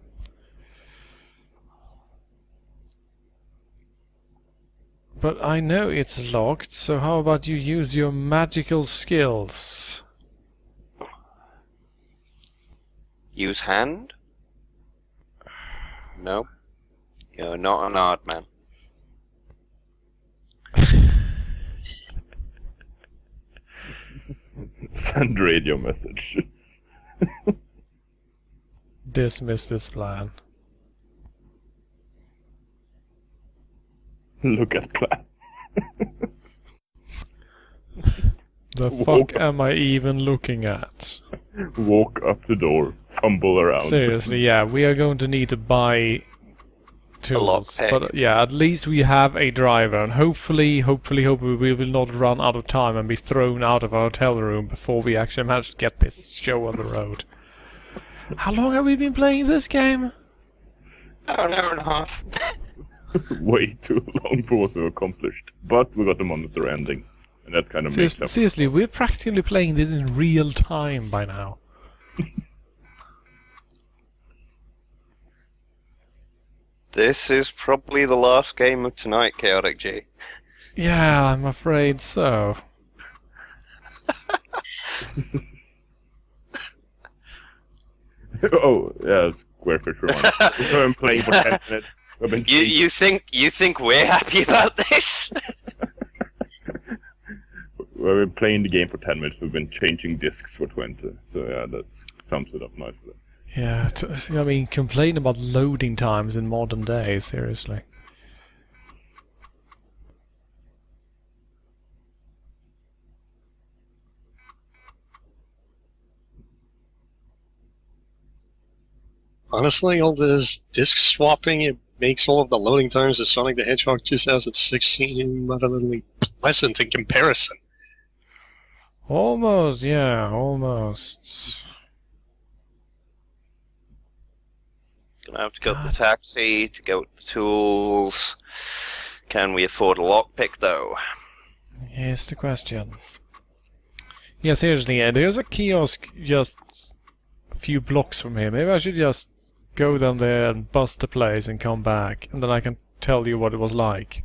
Speaker 3: But I know it's locked, so how about you use your magical skills?
Speaker 2: Use hand? No. You're not an odd man.
Speaker 1: Send radio message.
Speaker 3: Dismiss this plan.
Speaker 1: Look at Clou.
Speaker 3: The fuck am I even looking at?
Speaker 1: Walk up the door, fumble around.
Speaker 3: Seriously, yeah, we are going to need to buy tools.
Speaker 2: lockpick.
Speaker 3: But yeah, at least we have a driver, and hopefully we will not run out of time and be thrown out of our hotel room before we actually manage to get this show on the road. How long have we been playing this game?
Speaker 2: An hour and a half.
Speaker 1: Way too long for what we've accomplished. But we got the monitor ending, and that kind of makes up.
Speaker 3: Seriously, we're practically playing this in real time by now.
Speaker 2: This is probably the last game of tonight, Chaotic G.
Speaker 3: Yeah, I'm afraid so.
Speaker 1: Oh, yeah, Squarefish reminds me. So I'm playing for 10 minutes, We've been
Speaker 2: You think we're happy about this?
Speaker 1: We've been playing the game for 10 minutes. We've been changing discs for 20. So yeah, that sums it up nicely.
Speaker 3: Yeah, I mean, complain about loading times in modern days, seriously.
Speaker 4: Honestly, all this disc swapping, it makes all of the loading times of Sonic the Hedgehog 2016 moderately pleasant in comparison.
Speaker 3: Almost, yeah, almost.
Speaker 2: Gonna have to go to the taxi to go with the tools. Can we afford a lockpick, though?
Speaker 3: Here's the question. Yeah, seriously, there's a kiosk just a few blocks from here. Maybe I should just go down there and bust the place and come back, and then I can tell you what it was like.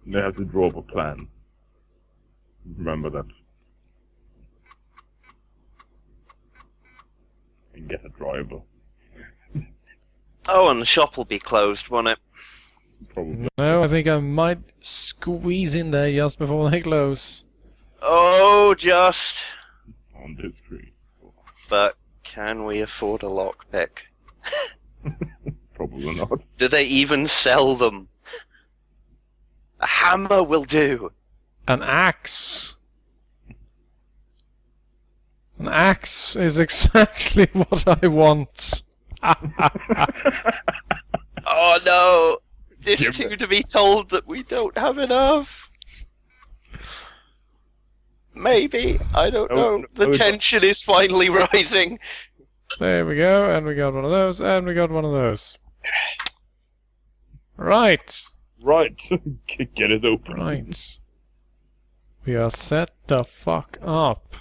Speaker 1: They have to draw up a plan. Remember that. And get a driver.
Speaker 2: Oh, and the shop will be closed, won't it?
Speaker 1: Probably.
Speaker 3: No, I think I might squeeze in there just before they close.
Speaker 2: Oh, just.
Speaker 1: On this screen.
Speaker 2: But can we afford a lockpick?
Speaker 1: Probably not.
Speaker 2: Do they even sell them? A hammer will do.
Speaker 3: An axe. An axe is exactly what I want.
Speaker 2: Oh no! This
Speaker 1: Give
Speaker 2: too
Speaker 1: it.
Speaker 2: to be told that we don't have enough. Maybe, I don't know. The tension is finally rising.
Speaker 3: There we go, and we got one of those, and we got one of those. Right.
Speaker 1: Right. Get it open.
Speaker 3: Right. We are set the fuck up.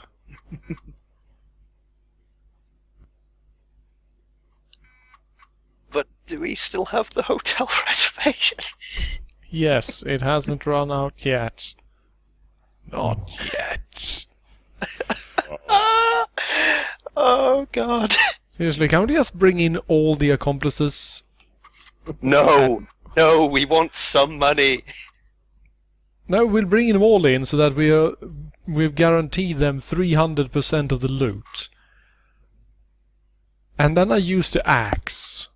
Speaker 2: But do we still have the hotel reservation?
Speaker 3: Yes, it hasn't run out yet. Not yet.
Speaker 2: Oh god.
Speaker 3: Seriously, can't we just bring in all the accomplices?
Speaker 2: No, no, we want some money.
Speaker 3: No, we'll bring them all in so that we've guaranteed them 300% of the loot. And then I use the axe.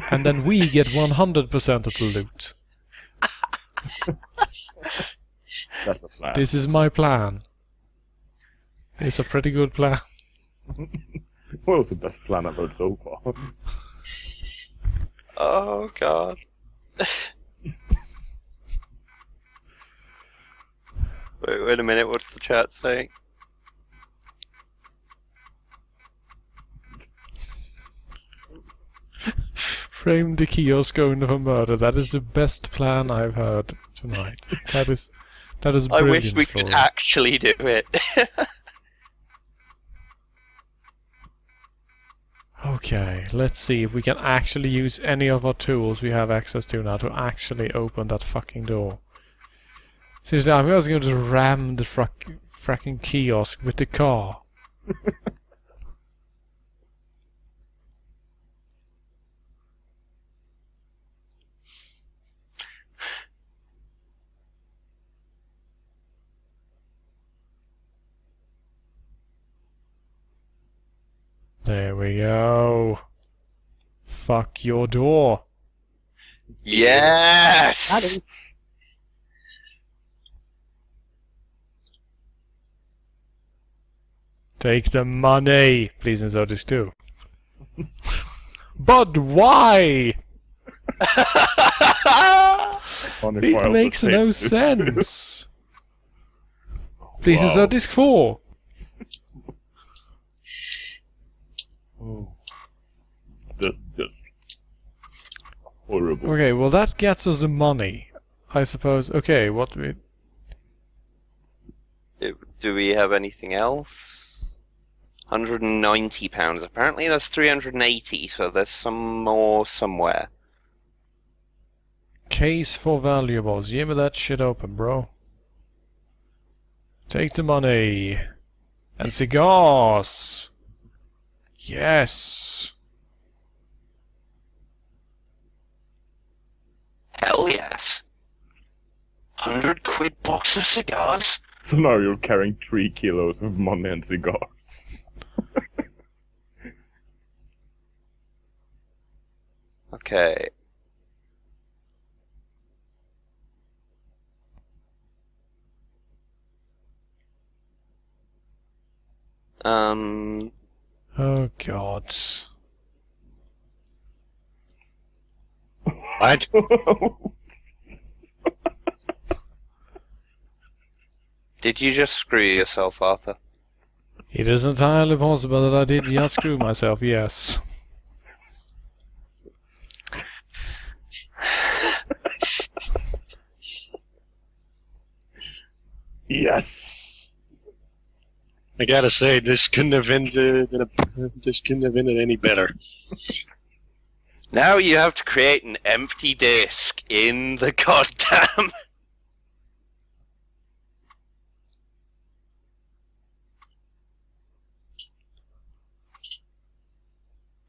Speaker 3: And then we get 100% of the loot.
Speaker 1: That's a plan.
Speaker 3: This is my plan. It's a pretty good plan.
Speaker 1: What was the best plan I've heard so far?
Speaker 2: Oh god. Wait a minute, what's the chat saying?
Speaker 3: Frame the kiosk owner for murder. That is the best plan I've heard tonight. That is
Speaker 2: I
Speaker 3: brilliant.
Speaker 2: wish we could actually do it.
Speaker 3: Okay, let's see if we can actually use any of our tools we have access to now to actually open that fucking door. Seriously, I'm just going to ram the fracking kiosk with the car. There we go. Fuck your door.
Speaker 2: Yes!
Speaker 3: Take the money. Please insert this too. But why? It makes no sense. Please
Speaker 1: Wow.
Speaker 3: insert disc 4.
Speaker 1: Oh. That's horrible.
Speaker 3: Okay, well that gets us the money, I suppose. Okay, what we...
Speaker 2: Do we have anything else? £190. Apparently there's 380, so there's some more somewhere.
Speaker 3: Case for valuables. Give me that shit open, bro. Take the money. And cigars. Yes.
Speaker 2: yes. 100 quid box of cigars?
Speaker 1: So now you're carrying 3 kilos of money and cigars.
Speaker 2: Okay.
Speaker 3: Oh god.
Speaker 4: What?
Speaker 2: Did you just screw yourself, Arthur?
Speaker 3: It is entirely possible that I did just screw myself, yes.
Speaker 1: Yes!
Speaker 4: I gotta say, this couldn't have ended. This couldn't have ended any better.
Speaker 2: Now you have to create an empty disk in the goddamn...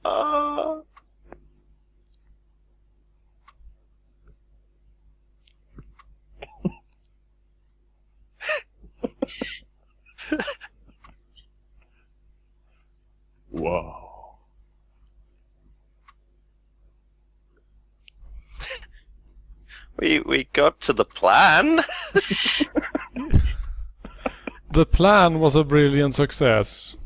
Speaker 1: Wow.
Speaker 2: We got to the plan.
Speaker 3: The plan was a brilliant success.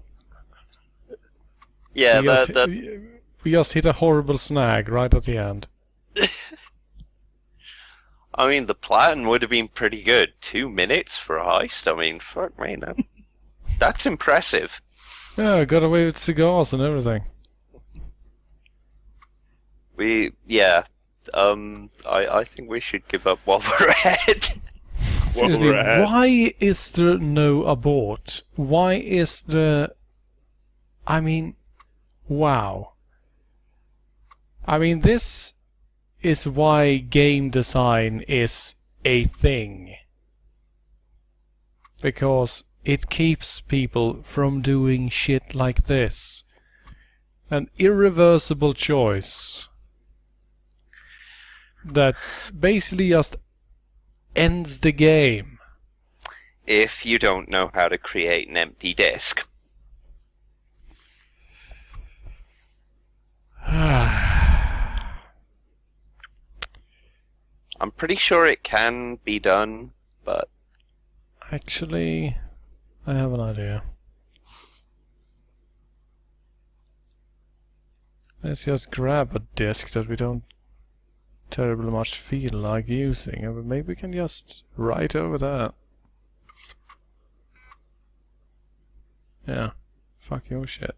Speaker 2: Yeah,
Speaker 3: We just hit a horrible snag right at the end.
Speaker 2: I mean, the plan would have been pretty good. 2 minutes for a heist? I mean, fuck me, no. That's impressive.
Speaker 3: Yeah, got away with cigars and everything.
Speaker 2: I think we should give up while we're ahead.
Speaker 3: Seriously,
Speaker 1: we're at.
Speaker 3: why is there no abort? Why is there... I mean, wow. I mean, this is why game design is a thing. Because it keeps people from doing shit like this. An irreversible choice that basically just ends the game.
Speaker 2: If you don't know how to create an empty disk. I'm pretty sure it can be done, but...
Speaker 3: Actually, I have an idea. Let's just grab a disk that we don't terribly much feel like using, and maybe we can just write over that. Yeah, fuck your shit.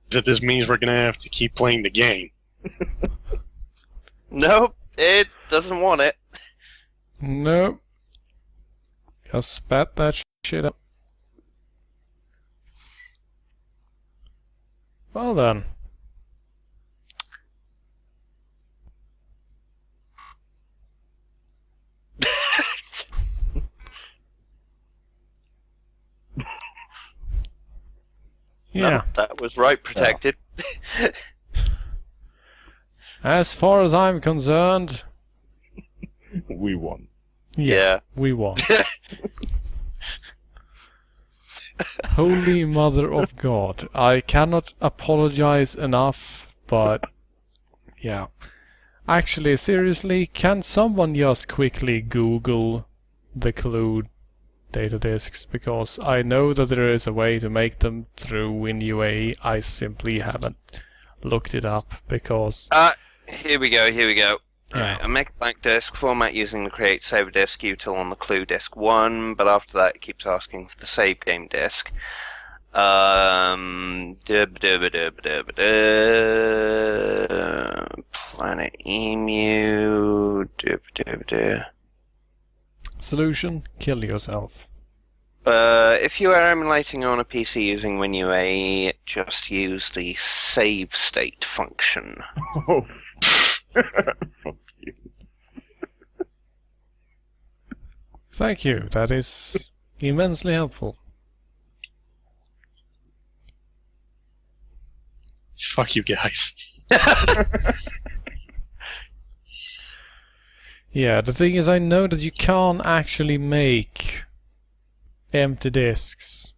Speaker 4: That this means we're gonna have to keep playing the game.
Speaker 2: Nope, it doesn't want it.
Speaker 3: Nope. Just spat that shit up. Well then. Yeah.
Speaker 2: That was right protected.
Speaker 3: As far as I'm concerned,
Speaker 1: We won.
Speaker 2: Yeah.
Speaker 3: we won. Holy Mother of God. I cannot apologize enough, but yeah. Actually, seriously, can someone just quickly Google the Clou data disks? Because I know that there is a way to make them through in UA. I simply haven't looked it up because...
Speaker 2: Here we go.
Speaker 3: Yeah.
Speaker 2: Right, I make a blank disk, format using the create save a disk util on the Clou disk 1, but after that it keeps asking for the save game disk. Planet Emu.
Speaker 3: Solution? Kill yourself.
Speaker 2: If you are emulating on a PC using WinUA, just use the save state function.
Speaker 1: Oh, fuck you.
Speaker 3: Thank you, that is immensely helpful.
Speaker 4: Fuck you guys.
Speaker 3: Yeah, the thing is, I know that you can't actually make empty disks.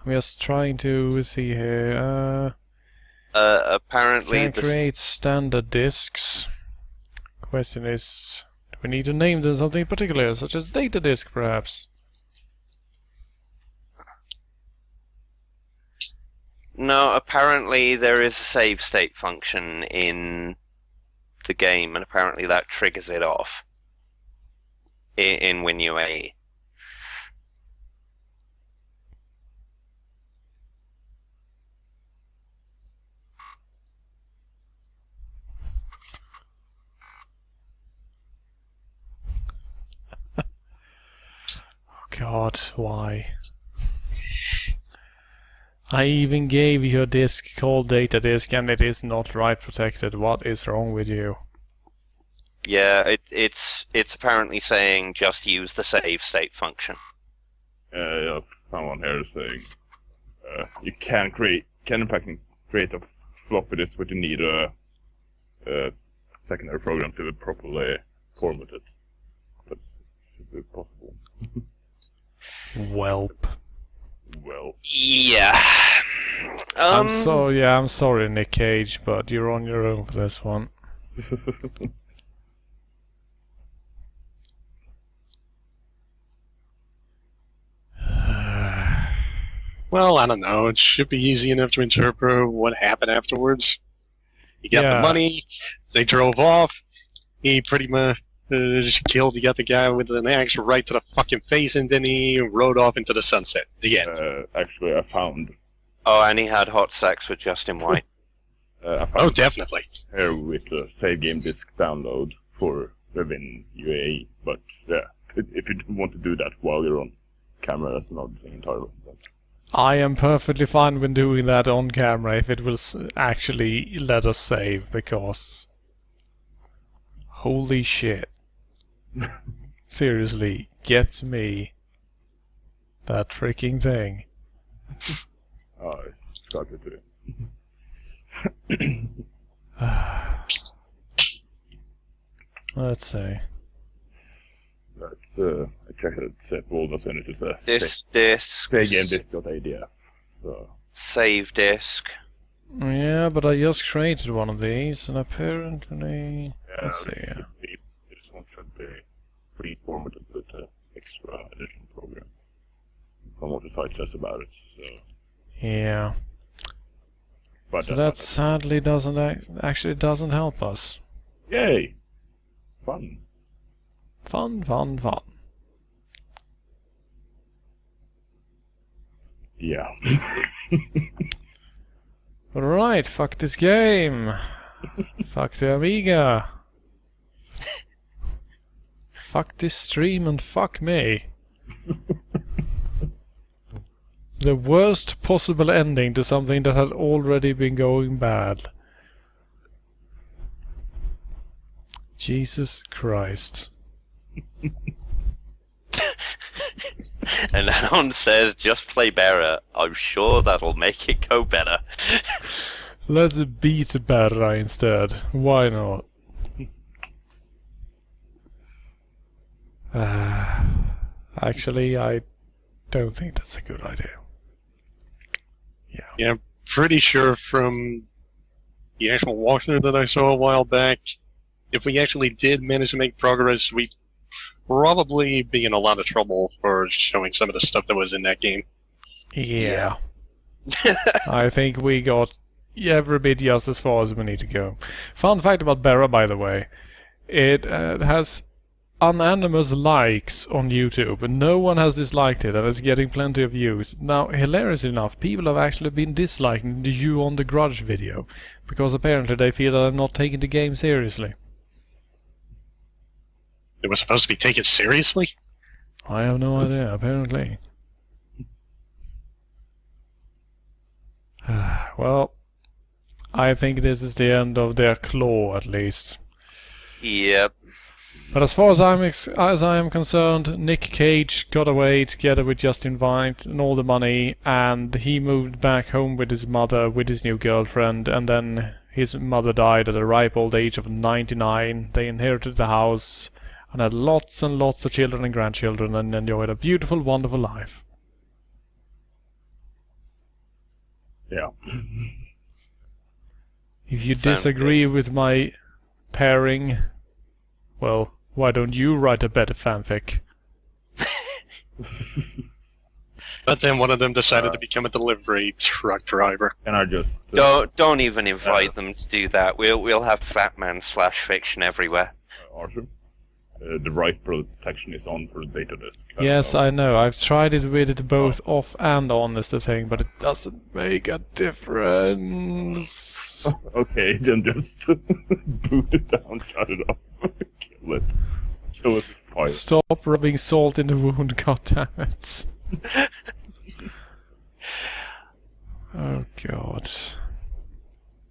Speaker 3: I'm just trying to see here.
Speaker 2: Apparently,
Speaker 3: Can create standard disks. Question is, do we need to name them something particular, such as data disk, perhaps?
Speaker 2: No, apparently there is a save state function in the game, and apparently that triggers it off in WinUAE.
Speaker 3: God, why? I even gave you a disk called data disk and it is not write protected. What is wrong with you?
Speaker 2: Yeah, it's apparently saying just use the save state function.
Speaker 1: Yeah, someone here is saying you can in fact create a floppy disk, but you need a secondary program to properly format it. But it should be possible.
Speaker 3: Welp.
Speaker 1: Well.
Speaker 2: Yeah.
Speaker 3: I'm sorry, Nick Cage, but you're on your own for this one.
Speaker 4: Well, I don't know. It should be easy enough to interpret what happened afterwards. He got the money. They drove off. He pretty much just killed. He got the guy with an axe right to the fucking face, and then he rode off into the sunset. The end.
Speaker 1: Actually, I found.
Speaker 2: Oh, and he had hot sex with Justin White.
Speaker 4: Oh, definitely.
Speaker 1: Here with the save game disk download for Win UAE, but yeah, if you want to do that while you're on camera, that's another thing entirely. But
Speaker 3: I am perfectly fine with doing that on camera if it will actually let us save, because holy shit. Seriously, get me that freaking thing.
Speaker 1: Oh, it's started to.
Speaker 3: Let's see.
Speaker 1: That's I checked it. Set all as soon as it's a
Speaker 2: This disk.
Speaker 1: save game disk.adf. So
Speaker 2: Save disk.
Speaker 3: Yeah, but I just created one of these, and apparently...
Speaker 1: yeah,
Speaker 3: let's see.
Speaker 1: this one should be pre-formatted with the extra additional program. From what the site says about it. So.
Speaker 3: Yeah.
Speaker 1: But
Speaker 3: So that sadly doesn't actually doesn't help us.
Speaker 1: Yay! Fun.
Speaker 3: Fun, fun, fun.
Speaker 1: Yeah.
Speaker 3: Alright, fuck this game. Fuck the Amiga. Fuck this stream and fuck me. The worst possible ending to something that had already been going bad. Jesus Christ.
Speaker 2: And Anon says, just play better. I'm sure that'll make it go better.
Speaker 3: Let's beat Berra instead. Why not? Actually, I don't think that's a good idea.
Speaker 4: Yeah, I'm pretty sure from the actual walkthrough that I saw a while back, if we actually did manage to make progress, we'd probably be in a lot of trouble for showing some of the stuff that was in that game.
Speaker 3: Yeah. I think we got every bit just as far as we need to go. Fun fact about Berra, by the way. It has unanimous likes on YouTube, and no one has disliked it, and it's getting plenty of views. Now, hilarious enough, people have actually been disliking the You on the Grudge video, because apparently they feel that I'm not taking the game seriously.
Speaker 4: It was supposed to be taken seriously?
Speaker 3: I have no idea, apparently. Well, I think this is the end of their Clou, at least.
Speaker 2: Yep.
Speaker 3: But as far as I am concerned, Nick Cage got away together with Justin White and all the money, and he moved back home with his mother, with his new girlfriend, and then his mother died at a ripe old age of 99. They inherited the house. and had lots and lots of children and grandchildren and enjoyed a beautiful, wonderful life.
Speaker 1: Yeah.
Speaker 3: If you
Speaker 2: Sounds
Speaker 3: disagree with my pairing, well, why don't you write a better fanfic?
Speaker 4: But then one of them decided to become a delivery truck driver.
Speaker 1: And I just...
Speaker 2: Don't even invite them to do that. We'll have Fatman/fiction everywhere.
Speaker 1: Arthur, the write protection is on for the data disk.
Speaker 3: Yes, I know. I've tried it with it both off and on, is the thing, but it doesn't make a difference.
Speaker 1: Okay, then just boot it down, shut it off, kill it. Kill it with fire.
Speaker 3: Stop rubbing salt in the wound, goddammit. Oh god.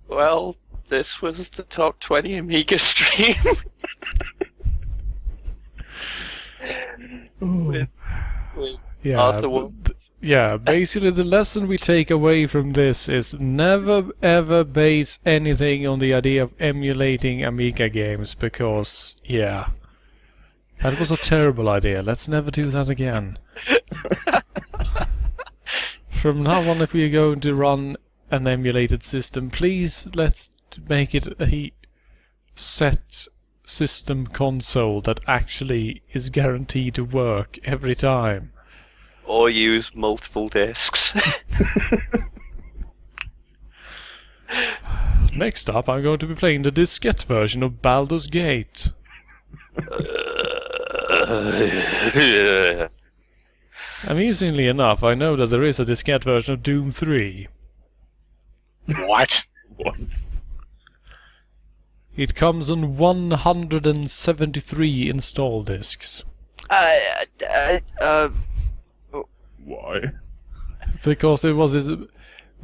Speaker 2: Well, this was the top 20 Amiga stream. with
Speaker 3: Yeah,
Speaker 2: Arthur Wood.
Speaker 3: yeah, basically the lesson we take away from this is never ever base anything on the idea of emulating Amiga games, because, yeah, that was a terrible idea. Let's never do that again. From now on, if we are going to run an emulated system, please let's make it a set system console that actually is guaranteed to work every time.
Speaker 2: Or use multiple discs.
Speaker 3: Next up, I'm going to be playing the diskette version of Baldur's Gate. Amusingly enough, I know that there is a diskette version of Doom 3.
Speaker 4: What?
Speaker 1: What?
Speaker 3: It comes on 173 install discs.
Speaker 1: Why?
Speaker 3: Because it was this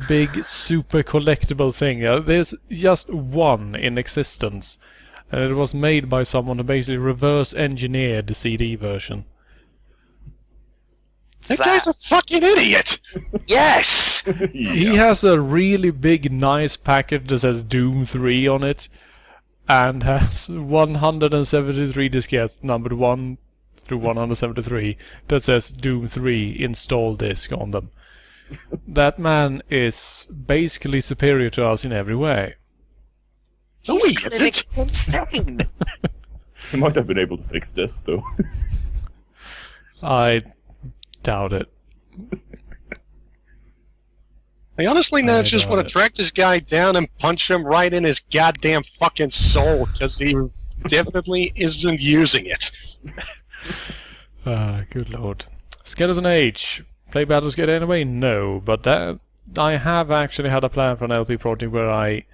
Speaker 3: big, super collectible thing. There's just one in existence, and it was made by someone who basically reverse engineered the CD version.
Speaker 4: That guy's a fucking idiot!
Speaker 2: Yes!
Speaker 3: He has a really big, nice package that says Doom 3 on it, and has 173 diskettes numbered 1 through 173 that says Doom 3 install disk on them. That man is basically superior to us in every way.
Speaker 4: No, he isn't!
Speaker 2: Insane!
Speaker 1: He might have been able to fix this, though.
Speaker 3: I doubt it.
Speaker 4: I honestly now just
Speaker 3: doubt
Speaker 4: want
Speaker 3: it.
Speaker 4: to track this guy down and punch him right in his goddamn fucking soul, because he definitely isn't using it.
Speaker 3: Good lord. Skeleton Age. Play Baldur's Gate anyway? No, but that I have actually had a plan for an LP project where I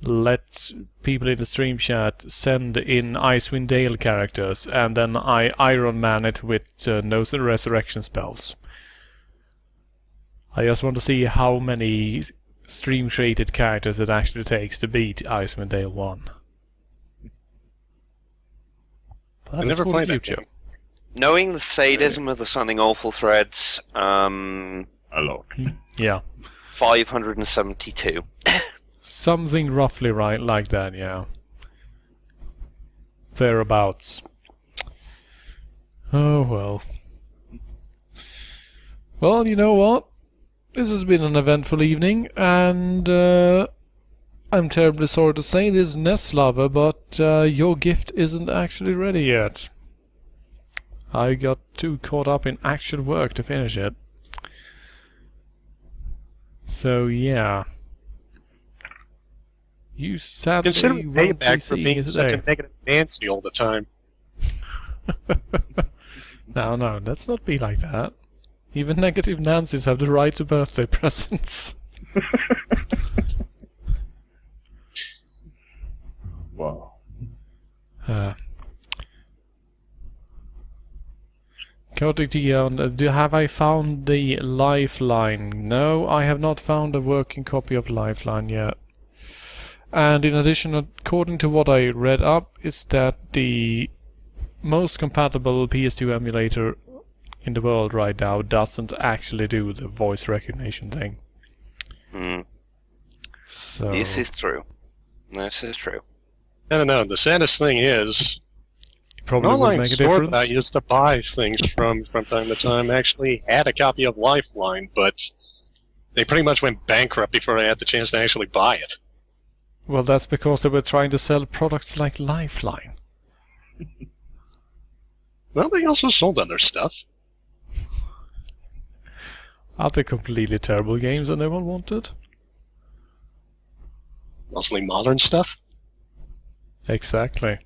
Speaker 3: let people in the stream chat send in Icewind Dale characters, and then I Iron Man it with no resurrection spells. I just want to see how many stream-created characters it actually takes to beat Icewind Dale 1.
Speaker 4: I never played that game.
Speaker 2: Knowing the sadism of the Something Awful threads,
Speaker 1: A lot.
Speaker 3: Yeah.
Speaker 2: 572.
Speaker 3: Something roughly right like that, yeah. Thereabouts. Oh well. Well, you know what? This has been an eventful evening, and I'm terribly sorry to say this, Nest Lover, but your gift isn't actually ready yet. I got too caught up in actual work to finish it. So, yeah. You sadly
Speaker 4: Consider
Speaker 3: won't be
Speaker 4: payback for
Speaker 3: seeing
Speaker 4: being
Speaker 3: it
Speaker 4: such a
Speaker 3: today.
Speaker 4: negative Nancy all the time.
Speaker 3: No, let's not be like that. Even negative Nancy's have the right to birthday presents.
Speaker 1: Wow.
Speaker 3: Chaotic Dion, have I found the Lifeline? No, I have not found a working copy of Lifeline yet. And in addition, according to what I read up, is that the most compatible PS2 emulator in the world right now doesn't actually do the voice recognition thing. So
Speaker 2: This is true. This is true.
Speaker 4: I don't know, the saddest thing is,
Speaker 3: probably
Speaker 4: An
Speaker 3: would
Speaker 4: online
Speaker 3: make a
Speaker 4: store that I
Speaker 3: difference.
Speaker 4: used to buy things from time to time actually had a copy of Lifeline, but they pretty much went bankrupt before I had the chance to actually buy it.
Speaker 3: Well, that's because they were trying to sell products like Lifeline.
Speaker 4: Well, they also sold other stuff.
Speaker 3: Other completely terrible games that no one wanted.
Speaker 4: Mostly modern stuff.
Speaker 3: Exactly.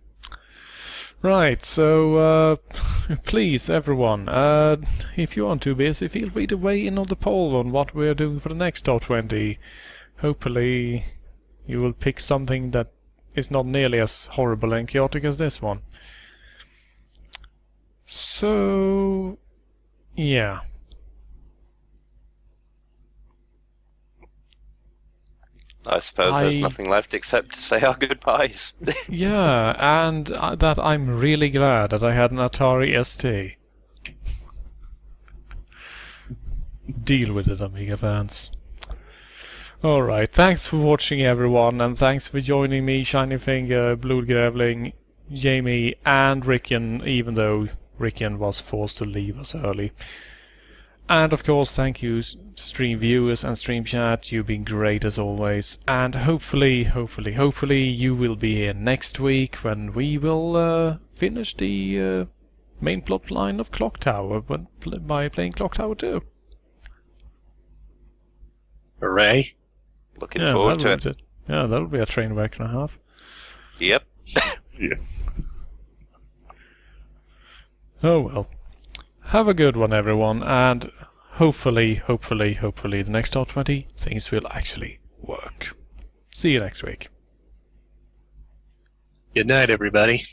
Speaker 3: Right, so please, everyone, if you aren't too busy, feel free to weigh in on the poll on what we're doing for the next top 20. Hopefully, you will pick something that is not nearly as horrible and chaotic as this one. So, yeah.
Speaker 2: I suppose there's nothing left except to say our goodbyes.
Speaker 3: Yeah, and that I'm really glad that I had an Atari ST. Deal with it, Amiga fans. Alright, thanks for watching everyone, and thanks for joining me, Shiny Finger, Blodgrävling, Jamie, and Rickon, even though Rickon was forced to leave us early. And of course, thank you, stream viewers and stream chat. You've been great as always. And hopefully, you will be here next week when we will finish the main plot line of Clock Tower by playing Clock Tower 2.
Speaker 4: Hooray.
Speaker 2: Looking forward to it.
Speaker 3: Yeah, that'll be a train wreck and a half.
Speaker 2: Yep.
Speaker 1: Yeah.
Speaker 3: Oh well. Have a good one, everyone, and hopefully, the next top 20, things will actually work. See you next week.
Speaker 4: Good night, everybody.